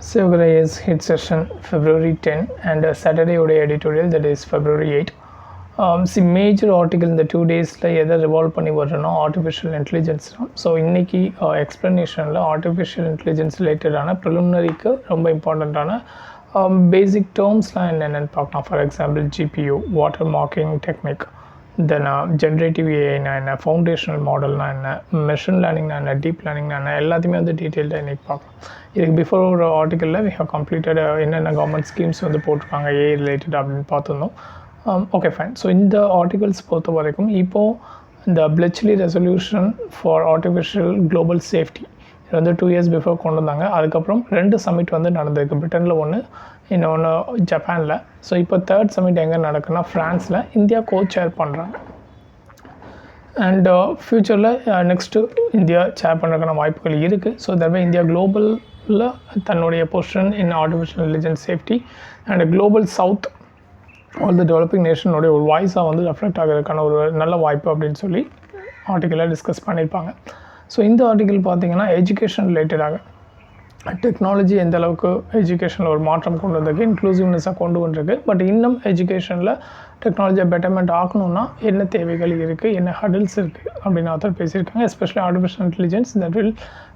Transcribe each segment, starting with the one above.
So guys, hit session February 10 and Saturday oda editorial that is February 8. See major article in the 2 days la edha revolve பண்ணி வரணும் artificial intelligence. So இன்னைக்கு explanationல artificial intelligence related ஆன preliminary க்கு ரொம்ப important ஆன basic terms la என்னன்னு பார்க்கலாம். For example GPU, watermarking technique, then generative AI na என்ன, foundational model na என்ன, machine learning na என்ன, deep learning na என்ன, எல்லாத்தையுமே வந்து டீட்டெயில்டாக இன்னைக்கு பார்க்கலாம். இதுக்கு பிஃபோர் ஒரு ஆர்டிக்கலில் we have completed என்னென்ன கவர்மெண்ட் ஸ்கீம்ஸ் வந்து போட்டிருக்காங்க ஏஐ ரிலேட்டட் அப்படின்னு பார்த்துருந்தோம். Okay fine. ஸோ இந்த ஆர்டிகல்ஸ் பொறுத்த வரைக்கும் இப்போது இந்த Bletchley resolution for artificial global safety இது வந்து 2 years பிஃபோர் கொண்டு வந்தாங்க. அதுக்கப்புறம் 2 சமிட் வந்து நடந்திருக்கு. பிரிட்டனில் ஒன்று, இன்னொன்று ஜப்பானில். ஸோ இப்போ 3rd சமிட் எங்கே நடக்குன்னா ஃப்ரான்ஸில். இந்தியா கோச்சேர் பண்ணுறாங்க. அண்ட் ஃப்யூச்சரில் நெக்ஸ்ட்டு இந்தியா சேர் பண்ணுறதுக்கான வாய்ப்புகள் இருக்குது. ஸோ தட்வே இந்தியா குளோபலில் தன்னுடைய position in artificial intelligence safety and global south all the developing நேஷனுடைய ஒரு வாய்ஸாக வந்து ரெஃப்ளெக்ட் ஆகிறதுக்கான ஒரு நல்ல வாய்ப்பு அப்படின்னு சொல்லி ஆர்டிக்கலில் டிஸ்கஸ் பண்ணியிருப்பாங்க. ஸோ இந்த ஆர்டிக்கல் பார்த்திங்கன்னா எஜுகேஷன் ரிலேட்டடாக டெக்னாலஜி எந்த அளவுக்கு எஜுகேஷனில் ஒரு மாற்றம் கொண்டு வந்திருக்கு, இன்க்ளூசிவ்னஸாக கொண்டு வந்திருக்கு. பட் இன்னும் எஜுகேஷனில் டெக்னாலஜியை பெட்டர்மெண்ட் ஆகணும்னா என்ன தேவைகள் இருக்குது, என்ன ஹடில்ஸ் இருக்குது அப்படின்னு ஆத்தர் பேசியிருக்காங்க. Especially artificial intelligence that will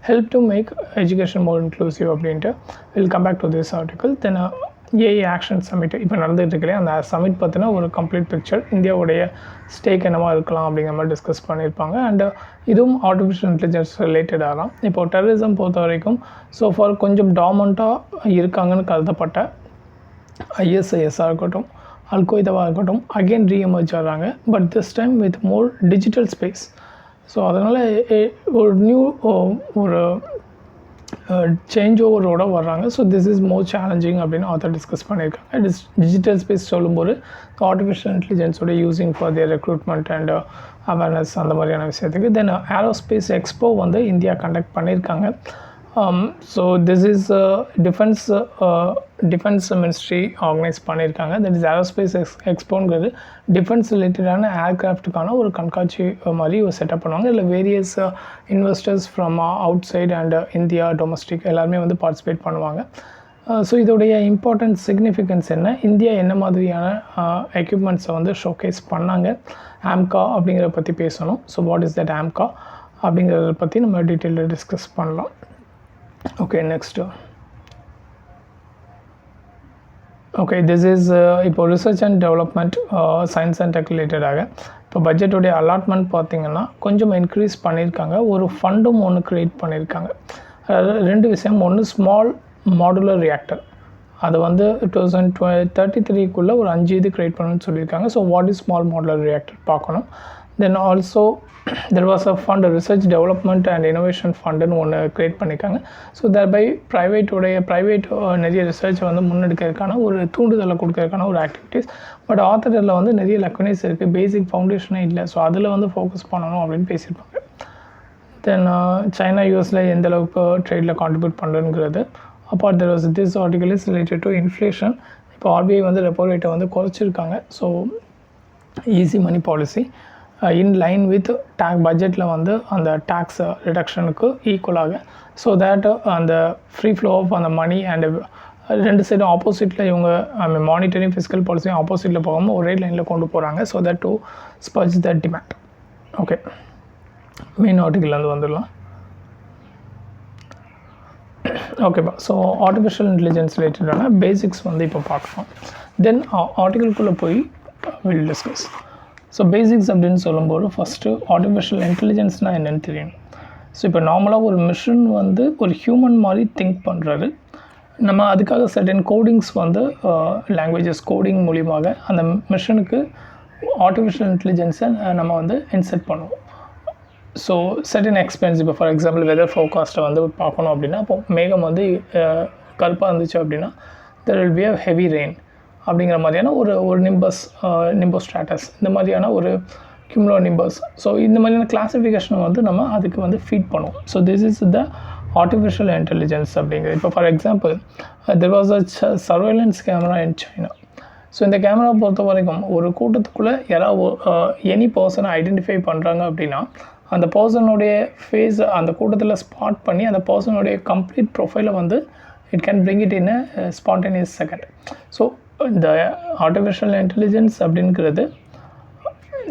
help to make education more inclusive அப்படின்ட்டு will come back to this article. Then AI action summit இப்போ நடந்துகிட்டு இருக்கலையே அந்த சமிட் பார்த்தினா ஒரு கம்ப்ளீட் பிக்சர், இந்தியாவுடைய ஸ்டேக் என்னவா இருக்கலாம் அப்படிங்கிற மாதிரி டிஸ்கஸ் பண்ணியிருப்பாங்க. அண்ட் இதுவும் ஆர்டிஃபிஷியல் இன்டெலிஜென்ஸ் ரிலேட்டடாக தான். இப்போது டெரரிசம் பொறுத்த வரைக்கும் ஸோ ஃபார் கொஞ்சம் டாமண்ட்டாக இருக்காங்கன்னு கருதப்பட்ட ஐஎஸ்ஐஎஸ்ஸாக இருக்கட்டும், அல்கொய்தாவாக இருக்கட்டும், அகெயின் ரீஎமர்ஜ் ஆகிறாங்க. But this time with more digital space. So அதனால் ஒரு நியூ ஒரு சேஞ்ச் ஓவரோட வர்றாங்க. So this is more challenging அப்படின்னு ஆத்தர் டிஸ்கஸ் பண்ணியிருக்காங்க. டிஜிட்டல் ஸ்பேஸ் சொல்லும்போது ஆர்டிஃபிஷியல் இன்டெலிஜென்ஸோட using for their recruitment and awareness அந்த மாதிரியான விஷயத்துக்கு. தென் ஏரோஸ்பேஸ் எக்ஸ்போ வந்து இந்தியா கண்டக்ட் பண்ணியிருக்காங்க. So this is defence ministry organise பண்ணியிருக்காங்க. தட் இஸ் ஏரோஸ்பேஸ் எக்ஸ்போங்கிறது டிஃபென்ஸ் ரிலேட்டடான ஏர்க்ராஃப்ட்டுக்கான ஒரு கண்காட்சி மாதிரி ஒரு செட்டப் பண்ணுவாங்க. இல்லை various investors from outside and India domestic எல்லாருமே வந்து பார்ட்டிசிபேட் பண்ணுவாங்க. ஸோ இதோடைய இம்பார்ட்டன்ட் சிக்னிஃபிகன்ஸ் என்ன, இந்தியா என்ன மாதிரியான எக்யூப்மெண்ட்ஸை வந்து ஷோகேஸ் பண்ணாங்க, ஆம்கா அப்படிங்கிறத பற்றி பேசணும். So what is that AMCA அப்படிங்கிறத பற்றி நம்ம டீட்டெயிலில் டிஸ்கஸ் பண்ணலாம். Okay next okay this is இப்போ research and development science and tech ரிலேட்டடாக இப்போ பட்ஜெட்டோடைய அலாட்மெண்ட் பார்த்திங்கன்னா கொஞ்சம் இன்க்ரீஸ் பண்ணியிருக்காங்க. ஒரு ஃபண்டும் ஒன்று க்ரியேட் பண்ணியிருக்காங்க. அதாவது 2 விஷயம். ஒன்று ஸ்மால் மாடுலர் ரியாக்டர், அது வந்து 2033க்குள்ளே ஒரு 5 இது க்ரியேட் பண்ணணும்னு சொல்லியிருக்காங்க. So what is small modular reactor பார்க்கணும். Then also there was a fund, research development and innovation ஃபண்டுன்னு ஒன்று க்ரியேட் பண்ணியிருக்காங்க. ஸோ தர்பை ப்ரைவேட் நிறைய ரிசர்ச்சை வந்து முன்னெடுக்கிறதுக்கான ஒரு தூண்டுதலை கொடுக்கறதுக்கான ஒரு ஆக்டிவிட்டீஸ். பட் ஆத்தரில் வந்து நிறைய லக்வினஸ் இருக்குது, பேசிக் ஃபவுண்டேஷனே இல்லை. ஸோ அதில் வந்து ஃபோக்கஸ் பண்ணணும் அப்படின்னு பேசியிருப்பாங்க. தென் சைனா யூஎஸில் எந்த அளவுக்கு ட்ரேடில் கான்ட்ரிபியூட் பண்ணுறதுங்கிறது. Apart there was this article is related to inflation. இப்போ ஆர்பிஐ வந்து ரெப்போ ரேட்டை வந்து குறைச்சிருக்காங்க. So easy money policy in line with பட்ஜெட்டில் வந்து அந்த டேக்ஸ் ரிடக்ஷனுக்கு ஈக்குவலாக. ஸோ தேட் அந்த ஃப்ரீ ஃப்ளோ ஆஃப் அந்த மணி அண்ட் 2 சைடும் ஆப்போசிட்டில் இவங்க மானிட்டரி ஃபிஸ்கல் பாலிசியும் ஆப்போசிட்டில் போகாமல் ஒரே லைனில் கொண்டு போகிறாங்க. So that to spur the demand. Okay main article வந்துடலாம். ஓகேப்பா. ஸோ ஆர்டிஃபிஷியல் இன்டெலிஜென்ஸ் ரிலேட்டடான பேசிக்ஸ் வந்து இப்போ பார்க்கலாம். தென் ஆர்டிக்கலுக்குள்ளே போய் வில் டிஸ்கஸ். ஸோ பேசிக்ஸ் அப்படின்னு சொல்லும்போது ஃபஸ்ட்டு ஆர்டிஃபிஷியல் இன்டெலிஜென்ஸ்னால் என்னென்னு தெரியணும். ஸோ இப்போ நார்மலாக ஒரு மிஷின் வந்து ஒரு ஹியூமன் மாதிரி திங்க் பண்ணுறாரு. நம்ம அதுக்காக சர்டன் கோடிங்ஸ் வந்து லாங்குவேஜஸ் கோடிங் மூலியமாக அந்த மிஷினுக்கு ஆர்டிஃபிஷியல் இன்டெலிஜென்ஸை நம்ம வந்து இன்செர்ட் பண்ணுவோம். ஸோ சர்டன் எக்ஸ்பென்ஸ், இப்போ ஃபார் எக்ஸாம்பிள் வெதர் ஃபோர்காஸ்ட்டை வந்து பார்க்கணும் அப்படின்னா, இப்போ மேகம் வந்து கருப்பாக இருந்துச்சு அப்படின்னா there will be a heavy rain அப்படிங்கிற மாதிரியான ஒரு நிம்போஸ்ட்ராட்டஸ், இந்த மாதிரியான ஒரு கியூமுலோ நிம்பஸ். ஸோ இந்த மாதிரியான கிளாஸிஃபிகேஷனை வந்து நம்ம அதுக்கு வந்து ஃபீட் பண்ணுவோம். So this is the artificial intelligence அப்படிங்கிறது. இப்போ for example there was a surveillance camera in China. So இந்த கேமரா பொறுத்த வரைக்கும் ஒரு கூட்டத்துக்குள்ளே யாராவது எனி பர்சனை ஐடென்டிஃபை பண்ணுறாங்க அப்படின்னா அந்த பர்சனுடைய ஃபேஸ் அந்த கூட்டத்தில் ஸ்பாட் பண்ணி அந்த பர்சனுடைய கம்ப்ளீட் ப்ரொஃபைலை வந்து it can bring it in a spontaneous second. So the artificial intelligence அப்படிங்கிறது,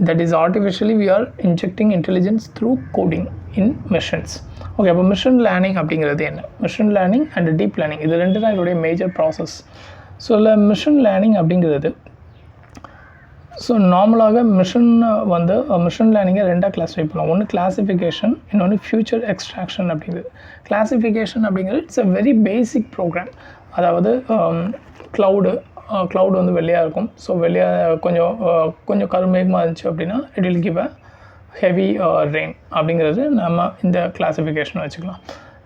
that is artificially we are injecting intelligence through coding in machines. Okay, அப்போ மிஷின் லேர்னிங் அப்படிங்கிறது என்ன? Machine learning and deep learning இது ரெண்டு தான் இதோடைய major process. So இல்லை machine learning அப்படிங்கிறது, ஸோ நார்மலாக மிஷின் லேர்னிங்கை ரெண்டாக கிளாஸிஃபை பண்ணலாம். ஒன்று கிளாஸிஃபிகேஷன், இன்னொன்று ஃபியூச்சர் எக்ஸ்ட்ராக்ஷன் அப்படிங்கிறது. கிளாஸிஃபிகேஷன் அப்படிங்கிறது it's a very basic program. அதாவது க்ளவுடு வந்து வெள்ளையாக இருக்கும். ஸோ வெள்ளையாக கொஞ்சம் கருமேகமாக இருந்துச்சு அப்படின்னா it will give a heavy rain அப்படிங்கிறது நம்ம இந்த கிளாஸிஃபிகேஷன் வச்சுக்கலாம்.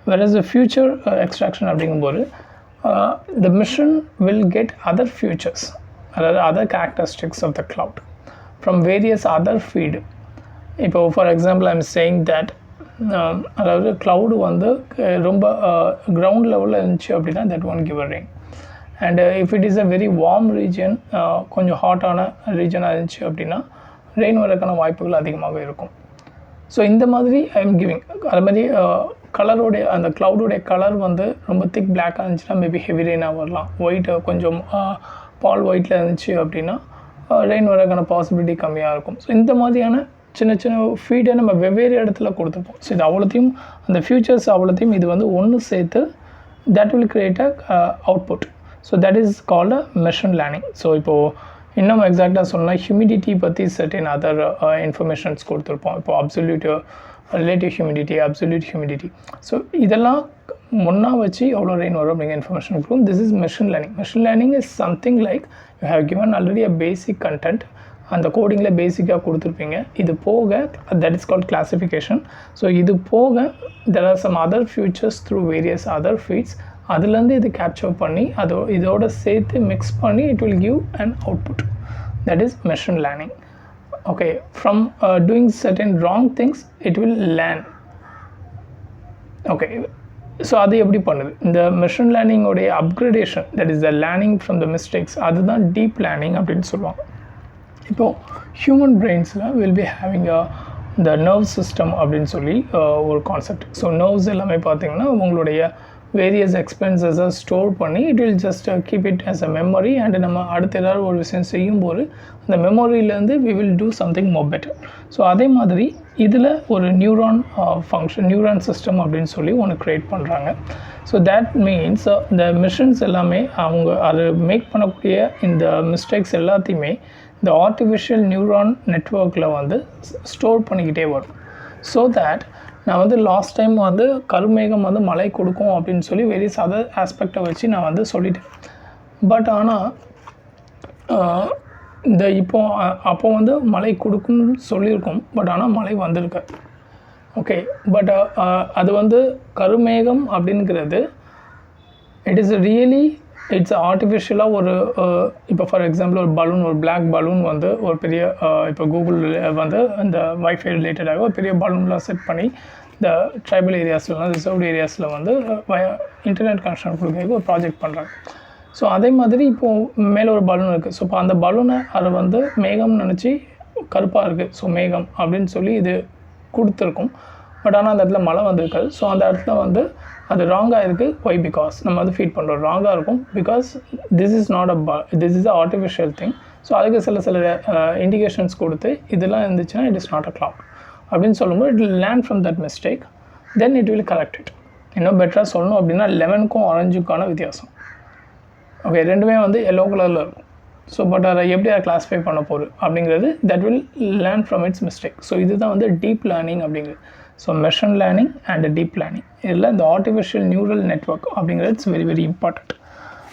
whereas the future extraction அப்படிங்கும்போது the mission will get other features, அதாவது other characteristics of the cloud from various other feed. இப்போ for example I'm saying that அதாவது cloud வந்து ரொம்ப கிரவுண்ட் லெவலில் இருந்துச்சு அப்படின்னா that won't give a rain. And if it is a very warm region, கொஞ்சம் ஹாட்டான ரீஜனாக இருந்துச்சு அப்படின்னா ரெயின் வரக்கான வாய்ப்புகள் அதிகமாக இருக்கும். ஸோ இந்த மாதிரி ஐ எம் கிவிங். அது மாதிரி கலரோடைய அந்த க்ளவுடோடைய கலர் வந்து ரொம்ப திக் பிளாக்காக இருந்துச்சுன்னா மேபி ஹெவி ரெயினாக வரலாம். ஒயிட் கொஞ்சம் பால் ஒயிட்டில் இருந்துச்சு அப்படின்னா ரெயின் வரக்கான பாசிபிலிட்டி கம்மியாக இருக்கும். ஸோ இந்த மாதிரியான சின்ன சின்ன ஃபீடை நம்ம வெவ்வேறு இடத்துல கொடுத்துருப்போம். ஸோ இது அவ்வளோத்தையும் அந்த ஃபியூச்சர்ஸ் அவ்வளோத்தையும் இது வந்து ஒன்று சேர்த்து that will create a output. So that is called a machine learning. So இப்போது இன்னும் எக்ஸாக்டாக சொன்னால் ஹியூமிடிட்டி பற்றி சர்டன் அதர் இன்ஃபர்மேஷன்ஸ் கொடுத்துருப்போம். இப்போ absolute relative humidity, absolute humidity. So இதெல்லாம் ஒன்றா வச்சு எவ்வளோ ரெயின் வரும் அப்படிங்கிற இன்ஃபர்மேஷன் கொடுக்கும். This is machine learning. Machine learning is something like you have given already a basic content, அந்த கோடிங்கில் பேசிக்காக கொடுத்துருப்பீங்க. இது போக that is called classification. So இது போக there are some other features through various other feeds. அதுலேருந்து இது கேப்சர் பண்ணி இதோட சேர்த்து மிக்ஸ் பண்ணி it will give an output. That is machine learning. Okay, from doing certain wrong things it will learn. Okay, so அது எப்படி பண்ணுது? இந்த மெஷின் லேர்னிங்கோடைய upgradation, that is the learning from the mistakes, அதுதான் டீப் லேர்னிங் அப்படின்னு சொல்லுவாங்க. இப்போது human பிரெயின்ஸில் வில் பி ஹேவிங் இந்த நர்வ் சிஸ்டம் அப்படின்னு சொல்லி ஒரு கான்செப்ட். ஸோ நர்வ்ஸ் எல்லாமே பார்த்திங்கன்னா உங்களுடைய வேரியஸ் எக்ஸ்பென்சஸை ஸ்டோர் பண்ணி it will just keep it as a memory. And நம்ம அடுத்த ஏதாவது ஒரு விஷயம் செய்யும்போது அந்த மெமரியிலேருந்து we will do something more better. So அதே மாதிரி இதில் ஒரு நியூரான் நியூரான் சிஸ்டம் அப்படின்னு சொல்லி ஒன்று க்ரியேட் பண்ணுறாங்க. ஸோ தேட் மீன்ஸ் இந்த மிஷின்ஸ் எல்லாமே அவங்க அது மேக் பண்ணக்கூடிய இந்த மிஸ்டேக்ஸ் எல்லாத்தையுமே இந்த ஆர்டிஃபிஷியல் நியூரான் நெட்வொர்க்கில் வந்து ஸ்டோர் பண்ணிக்கிட்டே வரும். ஸோ தேட் நான் வந்து லாஸ்ட் டைம் வந்து கருமேகம் வந்து மழை கொடுக்கும் அப்படின்னு சொல்லி வேரியஸ் அதர் ஆஸ்பெக்டை வச்சு நான் வந்து சொல்லிட்டேன். பட் ஆனால் இந்த அப்போ வந்து மழை கொடுக்கும்னு சொல்லியிருக்கோம். பட் ஆனால் மழை வந்திருக்கு. ஓகே, பட் அது வந்து கருமேகம் அப்படிங்கிறது இட் இஸ் ரியலி இட்ஸ் ஆர்டிஃபிஷியலாக ஒரு இப்போ ஃபார் எக்ஸாம்பிள் ஒரு பலூன், ஒரு பிளாக் பலூன் வந்து ஒரு பெரிய இப்போ கூகுள் வந்து இந்த வைஃபை ரிலேட்டடாக ஒரு பெரிய பலூன்லாம் செட் பண்ணி இந்த ட்ரைபல் ஏரியாஸ்லாம் ரிசர்வ்டு ஏரியாஸில் வந்து இன்டர்நெட் கனெக்ஷன் கொடுக்க ஒரு ப்ராஜெக்ட் பண்ணுறாங்க. ஸோ அதே மாதிரி இப்போது மேலே ஒரு பலூன் இருக்குது. ஸோ இப்போ அந்த பலூனை அதை வந்து மேகம்னு நினச்சி கருப்பாக இருக்குது, ஸோ மேகம் அப்படின்னு சொல்லி இது கொடுத்துருக்கும். பட் ஆனால் அந்த இடத்துல மழை வந்திருக்காது. ஸோ அந்த இடத்துல வந்து அது ராங்காக இருக்குது. ஒய்? பிகாஸ் நம்ம வந்து ஃபீட் பண்ணுறோம் ராங்காக இருக்கும். Because this is not this is a artificial thing. So அதுக்கு சில இண்டிகேஷன்ஸ் கொடுத்து இதெல்லாம் இருந்துச்சுன்னா it is not a cloud அப்படின்னு சொல்லும்போது it will learn from that mistake, then it will correct it. இன்னும் பெட்டராக சொல்லணும் அப்படின்னா லெமனுக்கும் ஆரஞ்சுக்கான வித்தியாசம். ஓகே, ரெண்டுமே வந்து எல்லோ கலரில் இருக்கும். ஸோ பட் அதை எப்படி அதை கிளாஸிஃபை பண்ண போகுது அப்படிங்கிறது that will learn from its mistake. So இதுதான் வந்து டீப் லேர்னிங் அப்படிங்கிறது. So machine learning and deep learning இதில் இந்த ஆர்டிஃபிஷியல் நியூரல் நெட்வொர்க் அப்படிங்கிறது it's very very important.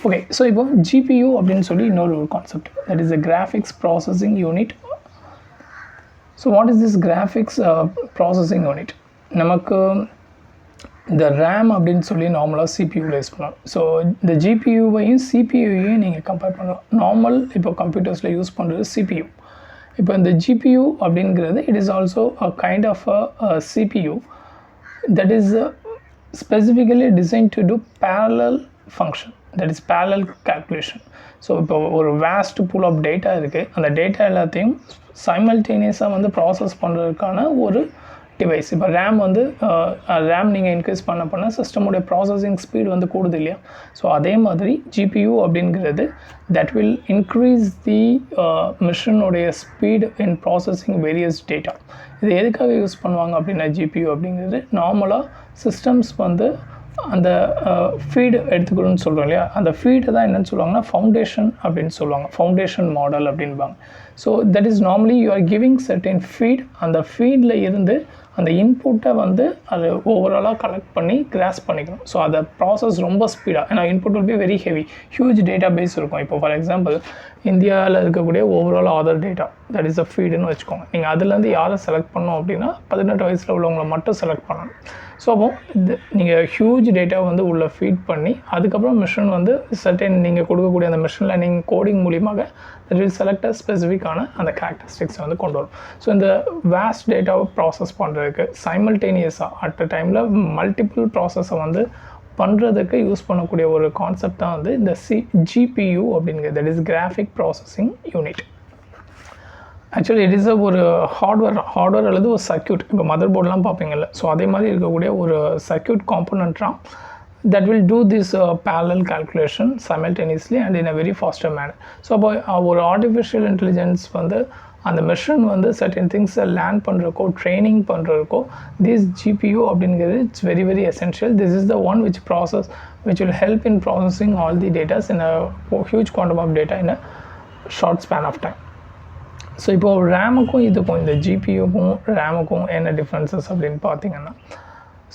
Okay, so இப்போ ஜிபியூ அப்படின்னு சொல்லி இன்னொரு concept, that is a graphics processing unit. So what is this graphics processing unit? நமக்கு இந்த ரேம் அப்படின்னு சொல்லி நார்மலாக சிபியூவில் யூஸ் பண்ணலாம். ஸோ இந்த ஜிபியூவையும் சிபியூவையும் நீங்கள் கம்பேர் பண்ணலாம். நார்மல் இப்போ கம்ப்யூட்டர்ஸில் யூஸ் பண்ணுறது சிபியூ. இப்போ இந்த ஜிபியூ அப்படிங்கிறது it is also a kind of a CPU that is specifically design to do parallel function, that is parallel calculation. So இப்போ ஒரு வேஸ்ட் பூல் ஆஃப் டேட்டா இருக்குது. அந்த டேட்டா எல்லாத்தையும் சைமல்டேனியஸாக வந்து ப்ராசஸ் பண்ணுறதுக்கான ஒரு டிவைஸ். இப்போ ரேம் வந்து ரேம் நீங்கள் இன்க்ரீஸ் பண்ண சிஸ்டமுடைய ப்ராசஸிங் ஸ்பீட் வந்து கூடுது இல்லையா? ஸோ அதே மாதிரி ஜிபியூ அப்படிங்கிறது தட் வில் இன்க்ரீஸ் தி மிஷினுடைய speed in processing various data. இது எதுக்காக யூஸ் பண்ணுவாங்க அப்படின்னா ஜிபியூ அப்படிங்கிறது நார்மலாக சிஸ்டம்ஸ் வந்து அந்த ஃபீடு எடுத்துக்கணும்னு சொல்கிறோம் இல்லையா? அந்த ஃபீடை தான் என்னென்னு சொல்லுவாங்கன்னா ஃபவுண்டேஷன் அப்படின்னு சொல்லுவாங்க, ஃபவுண்டேஷன் மாடல் அப்படின்பாங்க. So that is normally you are giving certain feed. அந்த ஃபீடில் இருந்து அந்த இன்புட்டை வந்து அது ஓவராலாக கலெக்ட் பண்ணி கிராஸ் பண்ணிக்கணும். ஸோ அதை ப்ராசஸ் ரொம்ப ஸ்பீடாக, ஏன்னா input will be very heavy, huge data base இருக்கும். இப்போ ஃபார் எக்ஸாம்பிள் இந்தியாவில் இருக்கக்கூடிய overall Aadhaar data that is a ஃபீடுன்னு வச்சுக்கோங்க. நீங்கள் அதுலேருந்து யாரை செலக்ட் பண்ணோம் அப்படின்னா 18 வயசில் உள்ளவங்களை மட்டும் செலக்ட் பண்ணணும். ஸோ அப்போ நீங்கள் ஹியூஜ் டேட்டா வந்து உள்ளே ஃபீட் பண்ணி அதுக்கப்புறம் மிஷின் வந்து சர்டன் நீங்கள் கொடுக்கக்கூடிய அந்த மிஷின் லேர்னிங் கோடிங் மூலியமாக தட் வில் செலக்ட் ஸ்பெசிஃபிக்கான அந்த கேரக்டரிஸ்டிக்ஸை வந்து கொண்டு வரும். ஸோ இந்த வேஸ்ட் டேட்டாவை ப்ராசஸ் பண்ணுறதுக்கு சைமல்டேனியஸாக அட் அ டைமில் மல்டிபிள் ப்ராசஸை வந்து பண்ணுறதுக்கு யூஸ் பண்ணக்கூடிய ஒரு கான்செப்ட் தான் வந்து இந்த ஜிபியூ அப்படிங்கிறது, that is graphic processing unit. Actually it is ஒரு ஹார்ட்வேர் அல்லது ஒரு சர்க்யூட். இப்போ மதர் போர்டெலாம் பார்ப்பீங்கள்ல, ஸோ அதே மாதிரி இருக்கக்கூடிய ஒரு circuit காம்பனண்ட்டாக that will do this parallel calculation simultaneously and in a very faster manner. So அப்போ ஒரு ஆர்டிஃபிஷியல் இன்டெலிஜென்ஸ் வந்து அந்த மெஷின் வந்து சர்டன் திங்ஸை லேர்ன் பண்ணுறக்கோ ட்ரைனிங் பண்ணுறதுக்கோ திஸ் ஜிபியூ அப்படிங்கிறது it's very very essential. This is the one which will help in processing all the data in a huge quantum of data in a short span of time. So இப்போது ரேமுக்கும் இதுக்கும் இந்த ஜிபியூக்கும் ரேமுக்கும் என்ன differences அப்படின்னு பார்த்தீங்கன்னா,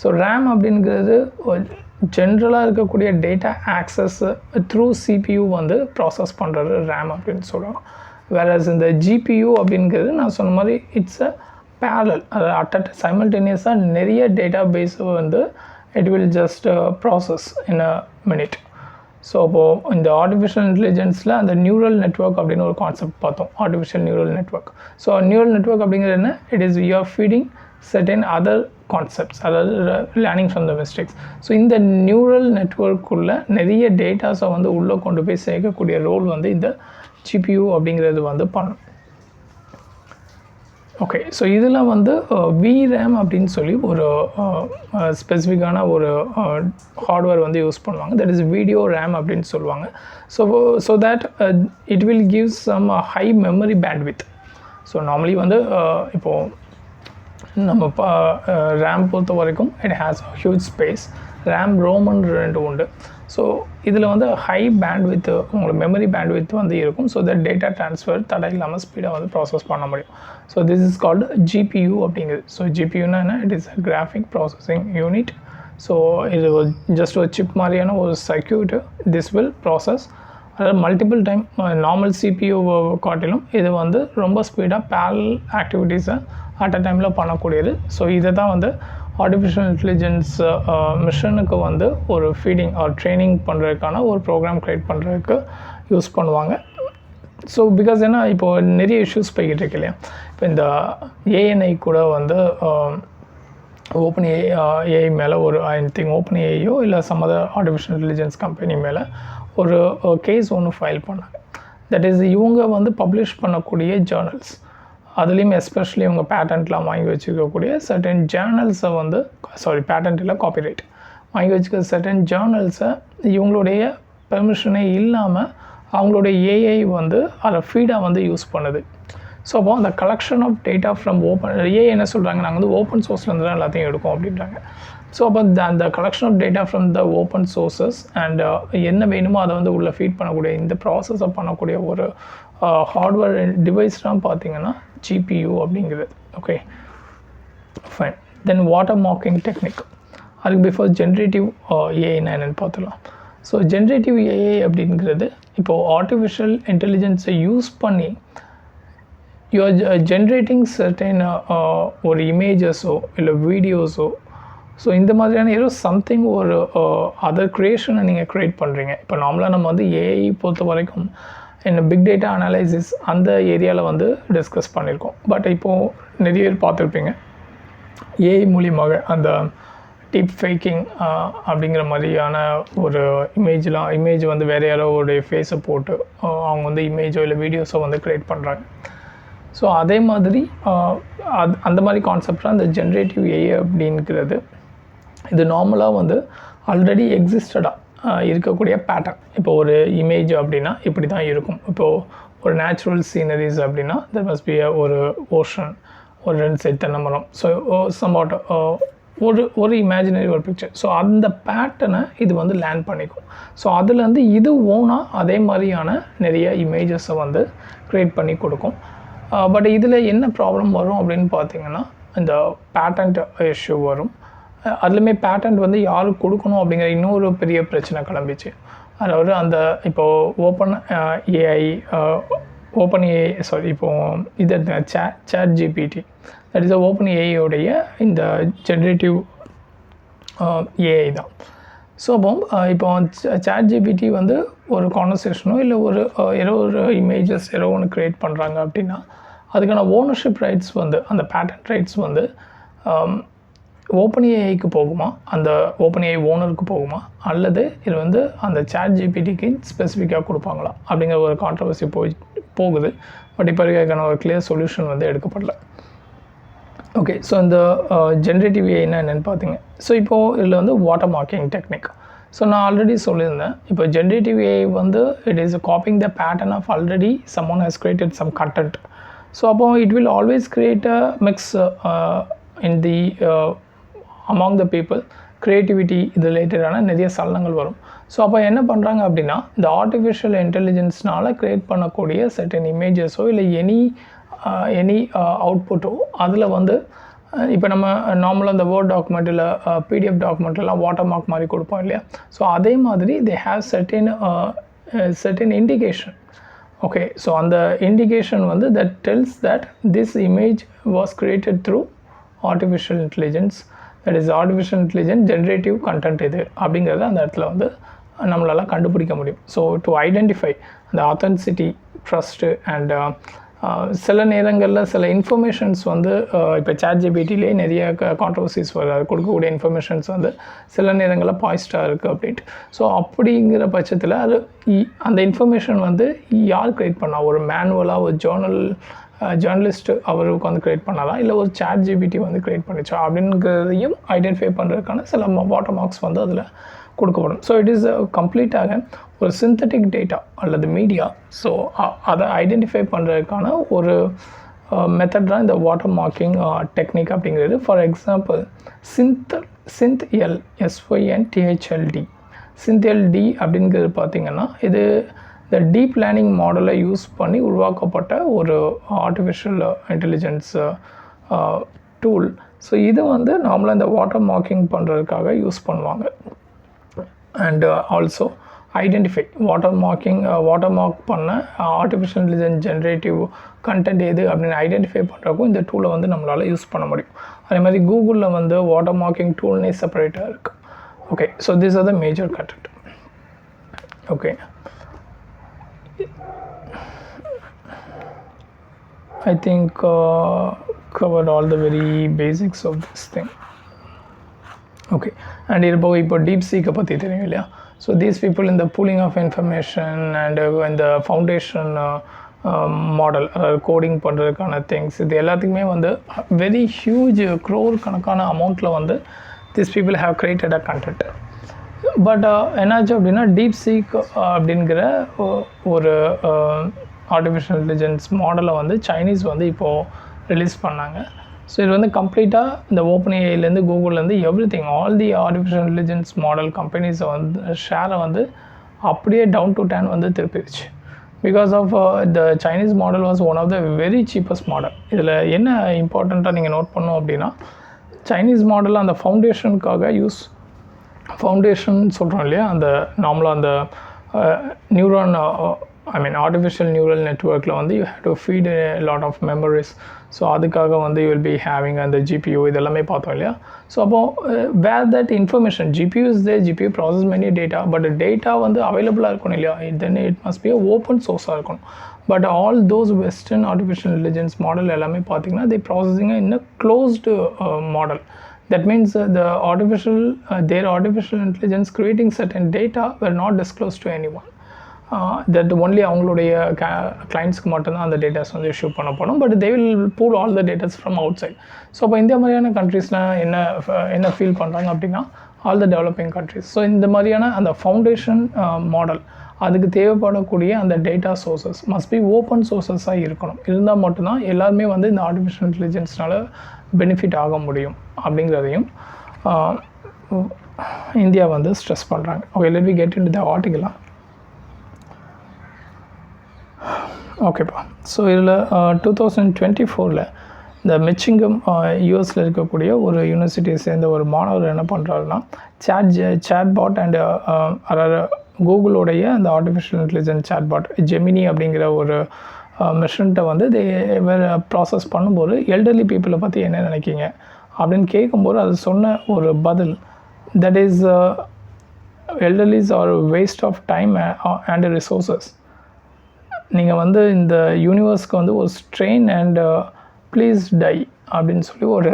so RAM அப்படிங்கிறது ஜென்ரலாக இருக்கக்கூடிய data access through CPU வந்து ப்ராசஸ் பண்ணுறது ரேம் அப்படின்னு சொல்லுவாங்க. வேறஸ் இந்த ஜிபியூ அப்படிங்கிறது நான் சொன்ன மாதிரி இட்ஸ் அ பேரலல், அது சைமல்டேனியஸாக நிறைய டேட்டா பேஸை வந்து it will just process in a minute. So அப்போது இந்த ஆர்டிஃபிஷியல் இன்டெலிஜென்ஸில் அந்த நியூரல் நெட்வொர்க் அப்படின்னு ஒரு கான்செப்ட் பார்த்தோம், artificial neural network. So neural network அப்படிங்கிறது என்ன? It is you are feeding certain other concepts, அதாவது learning from the mistakes. So இந்த நியூரல் நெட்வொர்க்குள்ளே நிறைய டேட்டாஸை வந்து உள்ளே கொண்டு போய் சேர்க்கக்கூடிய ரோல் வந்து இந்த ஜிபியூ அப்படிங்கிறது வந்து பண்ணும். ஓகே, ஸோ இதில் வந்து விரேம் அப்படின்னு சொல்லி ஒரு ஸ்பெசிஃபிக்கான ஒரு ஹார்ட்வேர் வந்து யூஸ் பண்ணுவாங்க, தட் இஸ் வீடியோ ரேம் அப்படின்னு சொல்லுவாங்க. So that it will give some high memory bandwidth. So normally வந்து இப்போது நம்ம ரேம் பொறுத்த வரைக்கும் it has huge space, RAM ரோமன் 2 உண்டு. ஸோ இதில் வந்து ஹை பேண்ட்வித் உங்களுக்கு மெமரி பேண்ட்வித் வந்து இருக்கும். ஸோ தட் டேட்டா ட்ரான்ஸ்ஃபர் தடை இல்லாமல் ஸ்பீடாக வந்து ப்ராசஸ் பண்ண முடியும். So this is called GPU அப்படிங்கிறது. ஸோ ஜிபியூனா என்ன? It is a graphic processing unit. So இது ஜஸ்ட் ஒரு சிப் மாதிரியான ஒரு சர்க்யூட்டு. திஸ் வில் ப்ராசஸ் அதாவது மல்டிபிள் டைம் நார்மல் சிபியூ காட்டிலும் இது வந்து ரொம்ப ஸ்பீடாக பேரலல் ஆக்டிவிட்டீஸை அட் அ டைமில் பண்ணக்கூடியது. ஸோ இதை தான் வந்து ஆர்டிஃபிஷியல் இன்டெலிஜென்ஸ் மிஷனுக்கு வந்து ஒரு ஃபீடிங் ஆர் ட்ரைனிங் பண்ணுறதுக்கான ஒரு ப்ரோக்ராம் க்ரியேட் பண்ணுறதுக்கு யூஸ் பண்ணுவாங்க. ஸோ பிகாஸ் ஏன்னா இப்போது நிறைய இஷ்யூஸ் போய்கிட்டு இருக்கு இல்லையா? இப்போ இந்த ஏஎன்ஐ கூட வந்து ஓப்பன் ஏஐ மேலே ஒரு ஐ திங்க் ஓப்பன் ஏஐயோ இல்லை some other artificial intelligence company மேலே ஒரு கேஸ் ஒன்று ஃபைல் பண்ணாங்க. தட் இஸ் இவங்க வந்து பப்ளிஷ் பண்ணக்கூடிய ஜேர்னல்ஸ், அதுலேயும் எஸ்பெஷலி இவங்க பேட்டன்ட்லாம் வாங்கி வச்சுக்கக்கூடிய சர்டன் ஜேர்னல்ஸை வந்து பேட்டன்ட் இல்லை காப்பிரைட் வாங்கி வச்சுக்க சர்டன் ஜேர்னல்ஸை இவங்களுடைய பெர்மிஷனே இல்லாமல் அவங்களுடைய ஏஐ வந்து அதை ஃபீடாக வந்து யூஸ் பண்ணுது. ஸோ அப்போ அந்த collection of data from open AI என்ன சொல்கிறாங்க, நாங்கள் வந்து ஓப்பன் சோர்ஸ்லேருந்து தான் எல்லாத்தையும் எடுக்கும் அப்படின்றாங்க. ஸோ அப்போ அந்த collection of data from the open sources and என்ன வேணுமோ அதை வந்து உள்ளே ஃபீட் பண்ணக்கூடிய இந்த ப்ராசஸை பண்ணக்கூடிய ஒரு ஹார்ட்வேர் டிவைஸ்லாம் பார்த்தீங்கன்னா ஜிபியூ அப்படிங்கிறது. Okay fine. தென் வாட்டர் மார்க்கிங் டெக்னிக். அதுக்கு பிஃபோர் ஜென்ரேட்டிவ் ஏஐனா என்னென்னு பார்த்துக்கலாம். ஸோ ஜென்ரேட்டிவ் ஏஐ அப்படிங்கிறது இப்போது ஆர்டிஃபிஷியல் இன்டெலிஜென்ஸை யூஸ் பண்ணி யூ ஆர் ஜென்ரேட்டிங் சர்டன் ஒரு இமேஜஸோ இல்லை வீடியோஸோ, ஸோ இந்த மாதிரியான ஏதோ சம்திங் ஒரு அதர் க்ரியேஷனை நீங்கள் க்ரியேட் பண்ணுறீங்க. இப்போ நார்மலாக நம்ம வந்து ஏஐ பொறுத்த வரைக்கும் என்ன பிக் டேட்டா அனலைசிஸ் அந்த ஏரியாவில் வந்து டிஸ்கஸ் பண்ணியிருக்கோம். பட் இப்போது நிறைய பேர் பார்த்துருப்பீங்க ஏஐ மூலியமாக அந்த டீப் ஃபேக்கிங் அப்படிங்கிற மாதிரியான ஒரு இமேஜ் வந்து வேறு யாரோ ஒரு ஃபேஸை போட்டு அவங்க வந்து இமேஜோ இல்லை வீடியோஸோ வந்து க்ரியேட் பண்ணுறாங்க. ஸோ அதே மாதிரி அந்த மாதிரி கான்செப்டாக இந்த ஜென்ரேட்டிவ் ஏஐ அப்படிங்கிறது இது நார்மலாக வந்து ஆல்ரெடி எக்ஸிஸ்டடாக இருக்கக்கூடிய பேட்டர்ன். இப்போ ஒரு இமேஜ் அப்படின்னா இப்படி தான் இருக்கும். இப்போது ஒரு நேச்சுரல் சீனரிஸ் அப்படின்னா தெர் மஸ்ட் பி ஒரு ஓஷன், ஒரு 2 சைட் தென்னை மரம், ஸோ சம்வாட் ஒரு இமேஜினரி ஒரு பிக்சர். ஸோ அந்த பேட்டர்னை இது வந்து லேர்ன் பண்ணிக்கும். ஸோ அதுலேருந்து இது ஓனாக அதே மாதிரியான நிறைய இமேஜஸை வந்து க்ரியேட் பண்ணி கொடுக்கும். பட் இதில் என்ன ப்ராப்ளம் வரும் அப்படின்னு பார்த்தீங்கன்னா இந்த பேட்டன்ட் இஷ்யூ வரும். அதுலேயுமே பேட்டன்ட் வந்து யாருக்கு கொடுக்கணும் அப்படிங்கிற இன்னொரு பெரிய பிரச்சனை கிளம்பிச்சு. அதாவது அந்த இப்போது ஓப்பன் ஏஐ இப்போது இது chat GPT, that is open ஏஐயோடைய இந்த ஜென்ரேட்டிவ் ஏஐ தான். ஸோ இப்போ சேட் ஜிபிடி வந்து ஒரு கான்வர்சேஷனோ இல்லை ஒரு இமேஜஸ் ஒன்று க்ரியேட் பண்ணுறாங்க அப்படின்னா அதுக்கான ஓனர்ஷிப் ரைட்ஸ் வந்து அந்த பேட்டன்ட் ரைட்ஸ் வந்து ஓப்பன் ஏஐக்கு போகுமா, அந்த ஓப்பன் ஏஐ ஓனருக்கு போகுமா, அல்லது இது வந்து அந்த சேட் ஜிபிடிக்கு ஸ்பெசிஃபிக்காக கொடுப்பாங்களா அப்படிங்கிற ஒரு கான்ட்ரவர்சி போகுது. பட் இப்போ இதுக்கான ஒரு கிளியர் சொல்யூஷன் வந்து எடுக்கப்படல. ஓகே, ஸோ இந்த ஜென்ரேட்டிவ் ஏஐனா என்னென்னு பார்த்தீங்க. ஸோ இப்போது இதில் வந்து வாட்டர் மார்க்கிங் டெக்னிக். ஸோ நான் ஆல்ரெடி சொல்லியிருந்தேன், இப்போ ஜென்ரேட்டிவ் ஏஐ வந்து it is copying the pattern of already someone has created some content. So அப்போ it will always create a mix in the among the people, creativity இது ரிலேட்டடான நிறைய சலனங்கள் வரும். So அப்போ என்ன பண்ணுறாங்க அப்படின்னா இந்த ஆர்டிஃபிஷியல் இன்டெலிஜென்ஸ்னால் க்ரியேட் பண்ணக்கூடிய சர்டன் இமேஜஸோ இல்லை எனி அவுட்புட்டோ அதில் வந்து இப்போ நம்ம நார்மலாக இந்த வேர்ட் டாக்குமெண்ட் இல்லை பிடிஎஃப் டாக்குமெண்ட்லாம் வாட்டர் மார்க் மாதிரி கொடுப்போம் இல்லையா. ஸோ அதே மாதிரி they have certain indication. Okay, so அந்த இண்டிகேஷன் வந்து that டெல்ஸ் that this image was created through artificial intelligence, that is artificial intelligence generative content இது அப்படிங்கிறத அந்த இடத்துல வந்து நம்மளால் கண்டுபிடிக்க முடியும். ஸோ டு ஐடென்டிஃபை அந்த ஆத்தென்டிசிட்டி, ட்ரஸ்ட்டு அண்ட் சில நேரங்களில் சில இன்ஃபர்மேஷன்ஸ் வந்து இப்போ சேட் ஜிபிடிலே நிறைய கான்ட்ரவர்சிஸ் வருது. அது கொடுக்கக்கூடிய இன்ஃபர்மேஷன்ஸ் வந்து சில நேரங்களில் பாய்ஸ்டாக இருக்குது அப்படின்ட்டு. ஸோ அப்படிங்கிற பட்சத்தில் அது அந்த இன்ஃபர்மேஷன் வந்து யார் க்ரியேட் பண்ணா, ஒரு மேனுவலாக ஒரு ஜேர்னலிஸ்ட்டு அவர் உட்காந்து க்ரியேட் பண்ணாதான், இல்லை ஒரு சேட் ஜிபிடி வந்து க்ரியேட் பண்ணிச்சா அப்படிங்கிறதையும் ஐடென்டிஃபை பண்ணுறதுக்கான சில வாட்டர் மார்க்ஸ் வந்து அதில் கொடுக்கப்படும். ஸோ இட் இஸ் கம்ப்ளீட்டாக ஒரு சிந்தட்டிக் டேட்டா அல்லது மீடியா. ஸோ அதை ஐடென்டிஃபை பண்ணுறதுக்கான ஒரு மெத்தட் தான் இந்த வாட்டர் மார்க்கிங் டெக்னிக் அப்படிங்கிறது. ஃபார் எக்ஸாம்பிள் SynthL SynthLD அப்படிங்கிறது பார்த்திங்கன்னா இது இந்த டீப் லேர்னிங் மாடலை யூஸ் பண்ணி உருவாக்கப்பட்ட ஒரு ஆர்டிஃபிஷியல் இன்டெலிஜென்ஸ் டூல். ஸோ இது வந்து நார்மலாக இந்த வாட்டர் மார்க்கிங் பண்ணுறதுக்காக யூஸ் பண்ணுவாங்க. And also identify water mark பண்ண ஆர்டிஃபிஷியல் இன்டெலிஜென்ஸ் ஜென்ரேட்டிவ் கண்டென்ட் எது அப்படின்னு ஐடென்டிஃபை பண்ணுறக்கும் இந்த டூலை வந்து நம்மளால் யூஸ் பண்ண முடியும். அதே மாதிரி கூகுளில் வந்து வாட்டர் மார்க்கிங் டூல்னே செப்பரேட்டாக இருக்குது. Okay, so this are the major content. Okay, I think covered all the very basics of this thing. Okay, and இப்போ DeepSeek பற்றி தெரியும் இல்லையா. ஸோ தீஸ் பீப்புள் இந்த பூலிங் ஆஃப் இன்ஃபர்மேஷன் அண்ட் இந்த ஃபவுண்டேஷன் மாடல், அதாவது coding பண்ணுறதுக்கான things, இது எல்லாத்துக்குமே வந்து வெரி ஹியூஜ் க்ரோர் கணக்கான அமௌண்ட்டில் வந்து these people have created a content. But என்னாச்சு அப்படின்னா DeepSeek அப்படிங்கிற ஒரு ஆர்டிஃபிஷியல் இன்டெலிஜென்ஸ் மாடலை வந்து சைனீஸ் வந்து இப்போது ரிலீஸ் பண்ணாங்க. ஸோ இது வந்து கம்ப்ளீட்டாக இந்த ஓப்பன் ஏஐலேருந்து கூகுள்லேருந்து everything all the artificial intelligence model கம்பெனிஸை வந்து ஷேரை வந்து அப்படியே டவுன் டு 10 வந்து திருப்பிடுச்சு. Because of the Chinese model was one of the very cheapest model. இதில் என்ன இம்பார்ட்டண்ட்டாக நீங்கள் நோட் பண்ணோம் அப்படின்னா சைனீஸ் மாடலில் அந்த ஃபவுண்டேஷன் சொல்கிறோம் இல்லையா, அந்த நார்மலாக அந்த நியூரான் ஆர்டிஃபிஷியல் நியூரல் நெட்ஒர்க்கில் வந்து you have to feed a lot of memories. So அதுக்காக வந்து யூ வில் பி ஹேவிங் அந்த GPU இதெல்லாமே பார்த்தோம் இல்லையா. ஸோ அப்போது where that information GPU is there, GPU process many data, but data வந்து அவைலபிளாக இருக்கணும் இல்லையா, then it must be open சோர்ஸாக இருக்கணும். But all those western artificial intelligence model எல்லாமே பார்த்தீங்கன்னா the processing in a closed model. That means their artificial intelligence creating certain data were not disclosed to anyone. That only அவங்களுடைய கிளைண்ட்ஸ்க்கு மட்டும்தான் அந்த datas வந்து issue பண்ணப்படும். But they will pool all the datas from outside. So அப்போ இந்த மாதிரியான கண்ட்ரீஸ்லாம் என்ன ஃபீல் பண்ணுறாங்க அப்படின்னா, all the developing countries. So இந்த மாதிரியான அந்த ஃபவுண்டேஷன் மாடல், அதுக்கு தேவைப்படக்கூடிய அந்த data sources must be open சோர்சஸாக இருக்கணும். இருந்தால் மட்டும்தான் எல்லாருமே வந்து இந்த ஆர்டிஃபிஷியல் இன்டெலிஜென்ஸ்னால் பெனிஃபிட் ஆக முடியும் அப்படிங்கிறதையும் இந்தியா வந்து ஸ்ட்ரெஸ் பண்ணுறாங்க. Okay, let we get into the ஆர்டிகலா. ஓகேப்பா. ஸோ இதில் 2024 இந்த மிச்சிங்கம் யூஎஸில் இருக்கக்கூடிய ஒரு யூனிவர்சிட்டியை சேர்ந்த ஒரு மாணவர் என்ன பண்ணுறாருன்னா, சேட்பாட் அண்ட் கூகுளோடைய அந்த ஆர்டிஃபிஷியல் இன்டெலிஜென்ஸ் சேட்பாட் ஜெமினி அப்படிங்கிற ஒரு மெஷின்ட்டை வந்து ப்ராசஸ் பண்ணும்போது எல்டர்லி பீப்புளை பற்றி என்ன நினைக்கிங்க அப்படின்னு கேட்கும்போது அது சொன்ன ஒரு பதில், that is elderlies are waste of time and resources. நீங்கள் வந்து இந்த யூனிவர்ஸ்க்கு வந்து ஒரு ஸ்ட்ரெயின் அண்ட் ப்ளீஸ் டை அப்படின்னு சொல்லி ஒரு